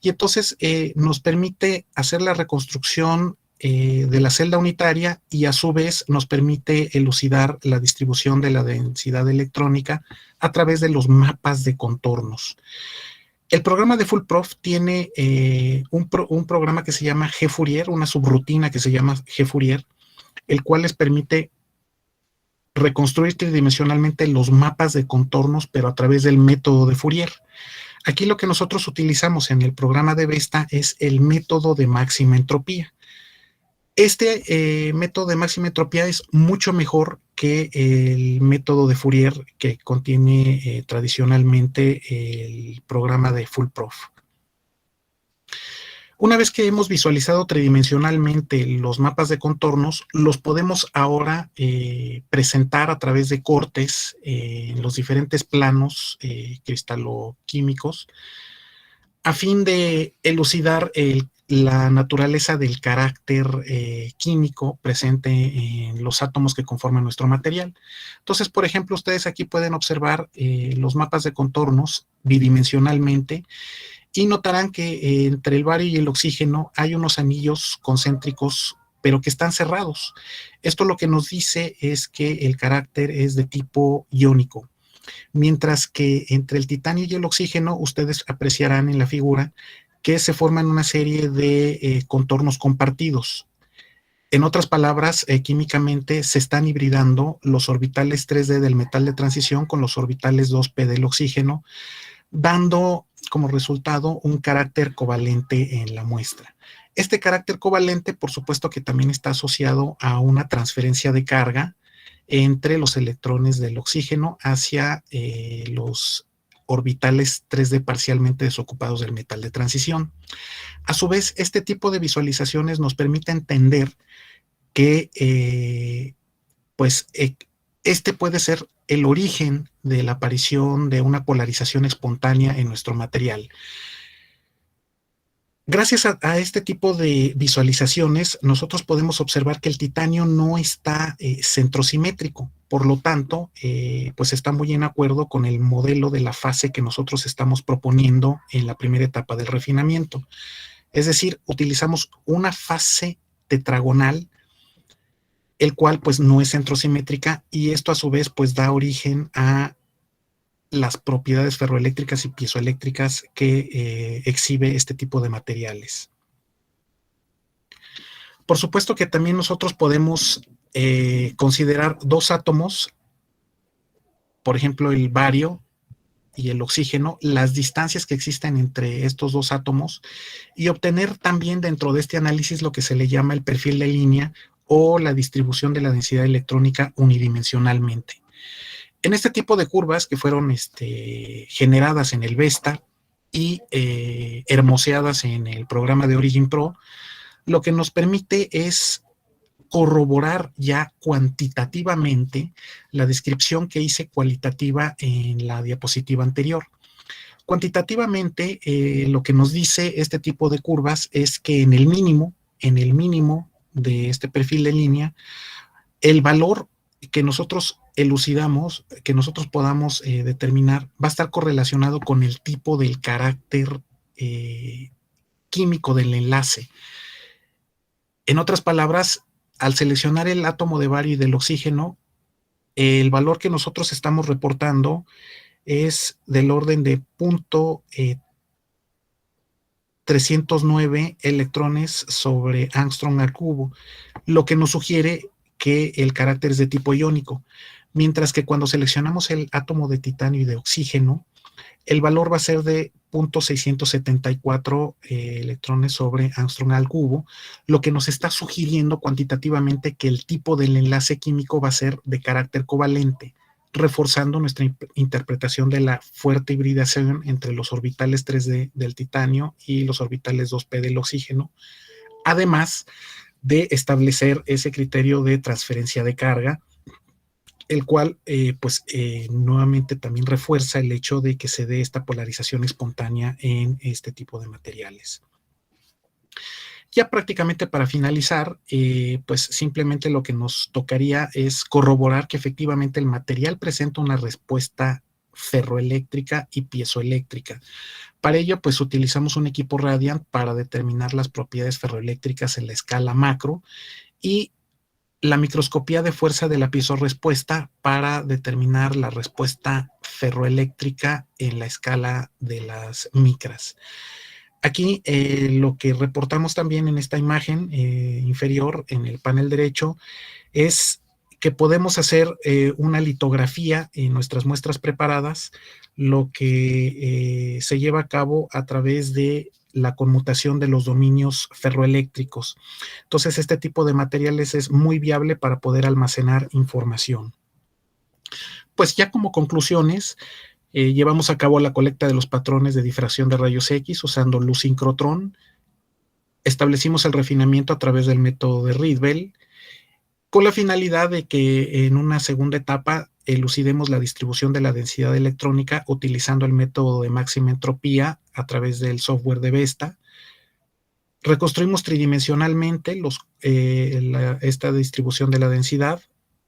y entonces nos permite hacer la reconstrucción de la celda unitaria y a su vez nos permite elucidar la distribución de la densidad electrónica a través de los mapas de contornos. El programa de FullProf tiene un programa que se llama G-Fourier, una subrutina que se llama G-Fourier, el cual les permite reconstruir tridimensionalmente los mapas de contornos, pero a través del método de Fourier. Aquí lo que nosotros utilizamos en el programa de Vesta es el método de máxima entropía. Este método de máxima entropía es mucho mejor que el método de Fourier que contiene tradicionalmente el programa de FullProf. Una vez que hemos visualizado tridimensionalmente los mapas de contornos, los podemos ahora presentar a través de cortes en los diferentes planos cristaloquímicos a fin de elucidar la naturaleza del carácter químico presente en los átomos que conforman nuestro material. Entonces, por ejemplo, ustedes aquí pueden observar los mapas de contornos bidimensionalmente y notarán que entre el bario y el oxígeno hay unos anillos concéntricos, pero que están cerrados. Esto lo que nos dice es que el carácter es de tipo iónico, mientras que entre el titanio y el oxígeno ustedes apreciarán en la figura que se forman una serie de contornos compartidos. En otras palabras, químicamente se están hibridando los orbitales 3D del metal de transición con los orbitales 2p del oxígeno, dando como resultado un carácter covalente en la muestra. Este carácter covalente, por supuesto que también está asociado a una transferencia de carga entre los electrones del oxígeno hacia los orbitales 3D parcialmente desocupados del metal de transición. A su vez, este tipo de visualizaciones nos permite entender que este puede ser el origen de la aparición de una polarización espontánea en nuestro material. Gracias a este tipo de visualizaciones, nosotros podemos observar que el titanio no está centrosimétrico, por lo tanto, pues está muy en acuerdo con el modelo de la fase que nosotros estamos proponiendo en la primera etapa del refinamiento. Es decir, utilizamos una fase tetragonal, el cual pues no es centrosimétrica, y esto a su vez pues da origen a las propiedades ferroeléctricas y piezoeléctricas que exhibe este tipo de materiales. Por supuesto que también nosotros podemos considerar dos átomos, por ejemplo el bario y el oxígeno, las distancias que existen entre estos dos átomos, y obtener también dentro de este análisis lo que se le llama el perfil de línea o la distribución de la densidad electrónica unidimensionalmente. En este tipo de curvas que fueron generadas en el VESTA y hermoseadas en el programa de Origin Pro, lo que nos permite es corroborar ya cuantitativamente la descripción que hice cualitativa en la diapositiva anterior. Cuantitativamente, lo que nos dice este tipo de curvas es que en el mínimo de este perfil de línea, el valor que nosotros elucidamos, que nosotros podamos determinar, va a estar correlacionado con el tipo del carácter químico del enlace. En otras palabras, al seleccionar el átomo de bario y del oxígeno, el valor que nosotros estamos reportando es del orden de 0.309 electrones sobre Angstrom al cubo, lo que nos sugiere que el carácter es de tipo iónico, mientras que cuando seleccionamos el átomo de titanio y de oxígeno, el valor va a ser de 0.674 electrones sobre Angstrom al cubo, lo que nos está sugiriendo cuantitativamente que el tipo del enlace químico va a ser de carácter covalente, reforzando nuestra interpretación de la fuerte hibridación entre los orbitales 3D del titanio y los orbitales 2p del oxígeno, además de establecer ese criterio de transferencia de carga, el cual nuevamente también refuerza el hecho de que se dé esta polarización espontánea en este tipo de materiales. Ya prácticamente para finalizar, pues simplemente lo que nos tocaría es corroborar que efectivamente el material presenta una respuesta ferroeléctrica y piezoeléctrica. Para ello, pues utilizamos un equipo Radiant para determinar las propiedades ferroeléctricas en la escala macro y la microscopía de fuerza de la piezorespuesta para determinar la respuesta ferroeléctrica en la escala de las micras. Aquí lo que reportamos también en esta imagen inferior en el panel derecho es que podemos hacer una litografía en nuestras muestras preparadas, lo que se lleva a cabo a través de la conmutación de los dominios ferroeléctricos. Entonces, este tipo de materiales es muy viable para poder almacenar información. Pues ya como conclusiones, llevamos a cabo la colecta de los patrones de difracción de rayos X usando luz sincrotrón. Establecimos el refinamiento a través del método de Rydberg, con la finalidad de que en una segunda etapa elucidemos la distribución de la densidad electrónica utilizando el método de máxima entropía a través del software de VESTA. Reconstruimos tridimensionalmente esta distribución de la densidad.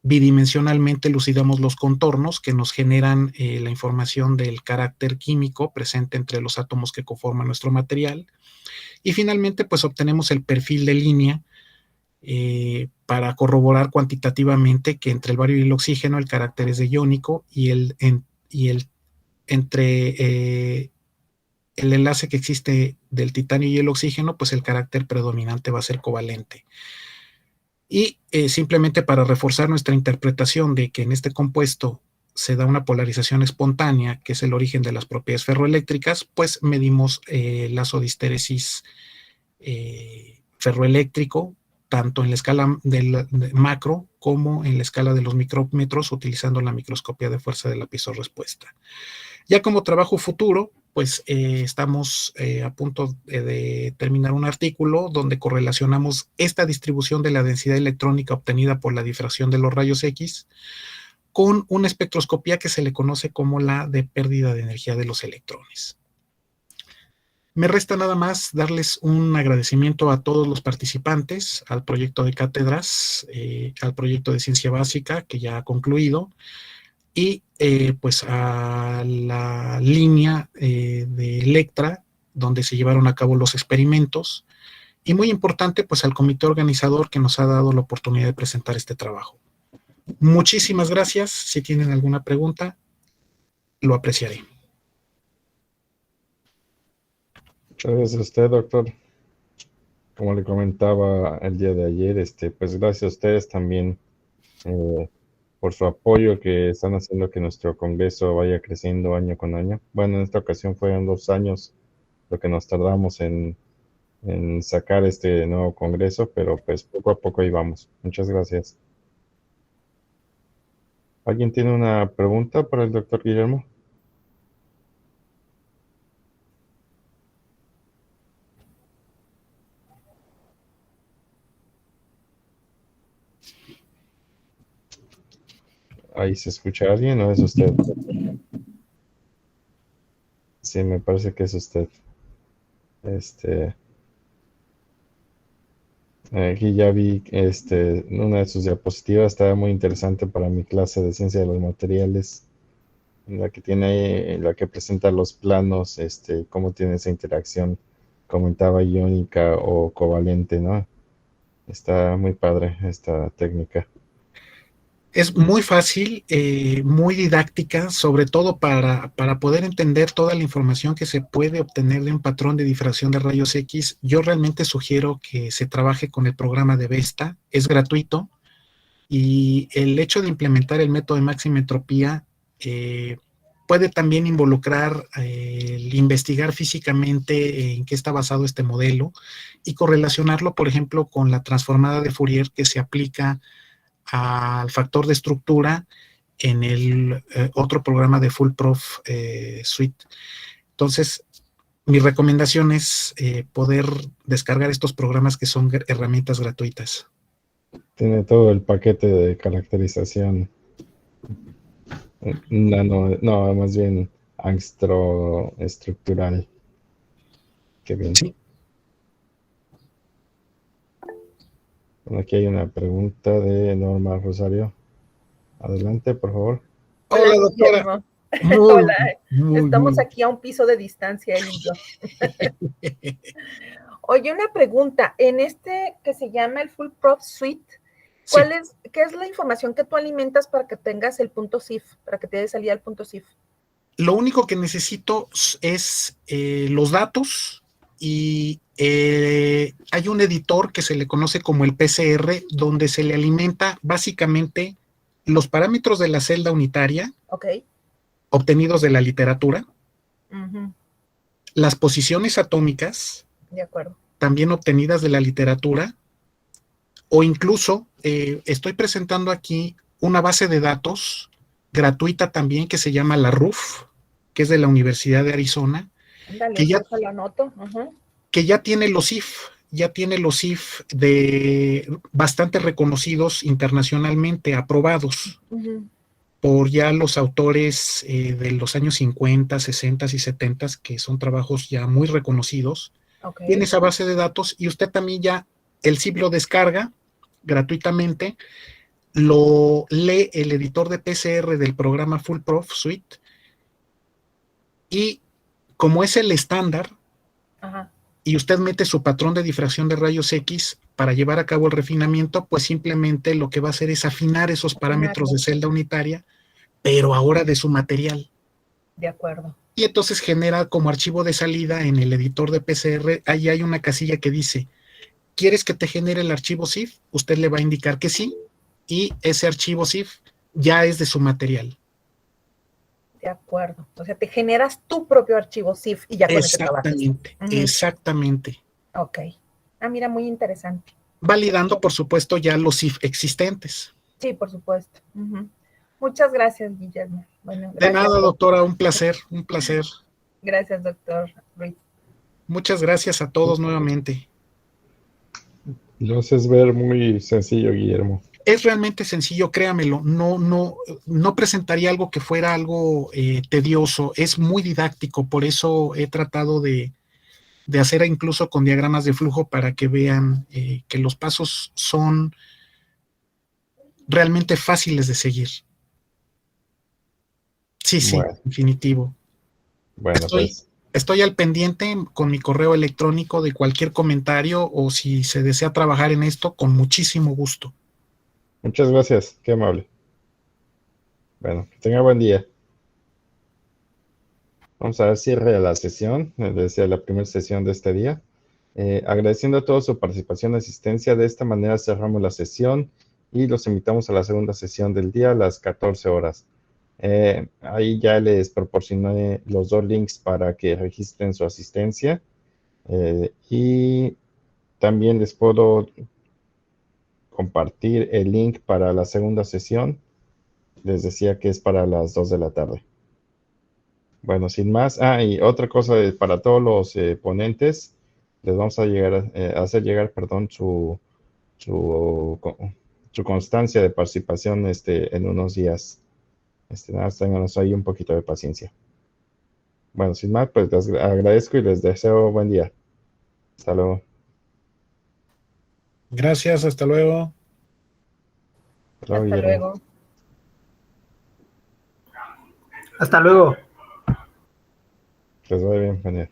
Bidimensionalmente elucidamos los contornos que nos generan la información del carácter químico presente entre los átomos que conforman nuestro material. Y finalmente, pues obtenemos el perfil de línea para corroborar cuantitativamente que entre el bario y el oxígeno el carácter es de iónico y entre el enlace que existe del titanio y el oxígeno, pues el carácter predominante va a ser covalente. Y simplemente para reforzar nuestra interpretación de que en este compuesto se da una polarización espontánea, que es el origen de las propiedades ferroeléctricas, pues medimos el lazo de histéresis ferroeléctrico, tanto en la escala del macro como en la escala de los micrómetros, utilizando la microscopía de fuerza de la piezorespuesta. Ya como trabajo futuro, pues estamos a punto de terminar un artículo donde correlacionamos esta distribución de la densidad electrónica obtenida por la difracción de los rayos X con una espectroscopía que se le conoce como la de pérdida de energía de los electrones. Me resta nada más darles un agradecimiento a todos los participantes, al proyecto de cátedras, al proyecto de ciencia básica que ya ha concluido, y pues a la línea de Electra, donde se llevaron a cabo los experimentos, y muy importante, pues al comité organizador que nos ha dado la oportunidad de presentar este trabajo. Muchísimas gracias. Si tienen alguna pregunta, lo apreciaré. Gracias a usted, doctor. Como le comentaba el día de ayer, pues gracias a ustedes también por su apoyo que están haciendo que nuestro congreso vaya creciendo año con año. Bueno, en esta ocasión fueron 2 años lo que nos tardamos en sacar este nuevo congreso, pero pues poco a poco ahí vamos. Muchas gracias. ¿Alguien tiene una pregunta para el doctor Guillermo? ¿Ahí se escucha alguien o es usted? Sí, me parece que es usted. Aquí ya vi una de sus diapositivas, estaba muy interesante para mi clase de ciencia de los materiales, en la que tiene, en la que presenta los planos, cómo tiene esa interacción, comentaba iónica o covalente, ¿no? Está muy padre esta técnica. Es muy fácil, muy didáctica, sobre todo para poder entender toda la información que se puede obtener de un patrón de difracción de rayos X. Yo realmente sugiero que se trabaje con el programa de VESTA, es gratuito, y el hecho de implementar el método de máxima entropía puede también involucrar el investigar físicamente en qué está basado este modelo y correlacionarlo, por ejemplo, con la transformada de Fourier que se aplica al factor de estructura en el otro programa de Foolproof Suite. Entonces, mi recomendación es poder descargar estos programas que son herramientas gratuitas. Tiene todo el paquete de caracterización. No, más bien angstro-estructural. Qué bien. Sí. Bueno, aquí hay una pregunta de Norma Rosario. Adelante, por favor. Hola, doctora. Hola, estamos aquí a un piso de distancia, él y yo. Oye, una pregunta. En este que se llama el Foolproof Suite, ¿qué es la información que tú alimentas para que tengas el punto CIF, para que te dé salida al punto CIF? Lo único que necesito es los datos y hay un editor que se le conoce como el PCR, donde se le alimenta básicamente los parámetros de la celda unitaria obtenidos de la literatura, las posiciones atómicas, de acuerdo, también obtenidas de la literatura, o incluso estoy presentando aquí una base de datos gratuita también que se llama la RUF, que es de la Universidad de Arizona, dale, que lo anoto. Que ya tiene los IF, bastante reconocidos internacionalmente, aprobados por ya los autores de los años 50, 60 y 70, que son trabajos ya muy reconocidos. Tiene esa base de datos y usted también ya, el CIF lo descarga gratuitamente, lo lee el editor de PCR del programa Foolproof Suite y como es el estándar, y usted mete su patrón de difracción de rayos X para llevar a cabo el refinamiento, pues simplemente lo que va a hacer es afinar esos parámetros de celda unitaria, pero ahora de su material. De acuerdo. Y entonces genera como archivo de salida en el editor de PCR, ahí hay una casilla que dice, ¿quieres que te genere el archivo CIF? Usted le va a indicar que sí, y ese archivo CIF ya es de su material. De acuerdo. O sea, te generas tu propio archivo CIF y ya con ese trabajas. Exactamente. Ok. Ah, mira, muy interesante. Validando, por supuesto, ya los CIF existentes. Sí, por supuesto. Muchas gracias, Guillermo. Bueno, gracias. De nada, doctora, un placer. Gracias, doctor Ruiz. Muchas gracias a todos nuevamente. Lo haces ver muy sencillo, Guillermo. Es realmente sencillo, créamelo. No presentaría algo que fuera algo tedioso. Es muy didáctico, por eso he tratado de hacer incluso con diagramas de flujo para que vean que los pasos son realmente fáciles de seguir. Sí, Bueno. definitivo. Bueno, Estoy al pendiente con mi correo electrónico de cualquier comentario o si se desea trabajar en esto, con muchísimo gusto. Muchas gracias, qué amable. Bueno, que tenga buen día. Vamos a dar cierre a la sesión, desde la primera sesión de este día. Agradeciendo a todos su participación y asistencia, de esta manera cerramos la sesión y los invitamos a la segunda sesión del día a las 14 horas. Ahí ya les proporcioné los 2 links para que registren su asistencia y también les puedo compartir el link para la segunda sesión. Les decía que es para las 2 de la tarde. Bueno, sin más. Y otra cosa para todos los ponentes, les vamos a hacer llegar, perdón, su constancia de participación en unos días. Nada más ténganos ahí un poquito de paciencia. Bueno, sin más, pues les agradezco y les deseo buen día. Hasta luego. Gracias, hasta luego. Hasta luego. Hasta luego. Les voy bien, genial.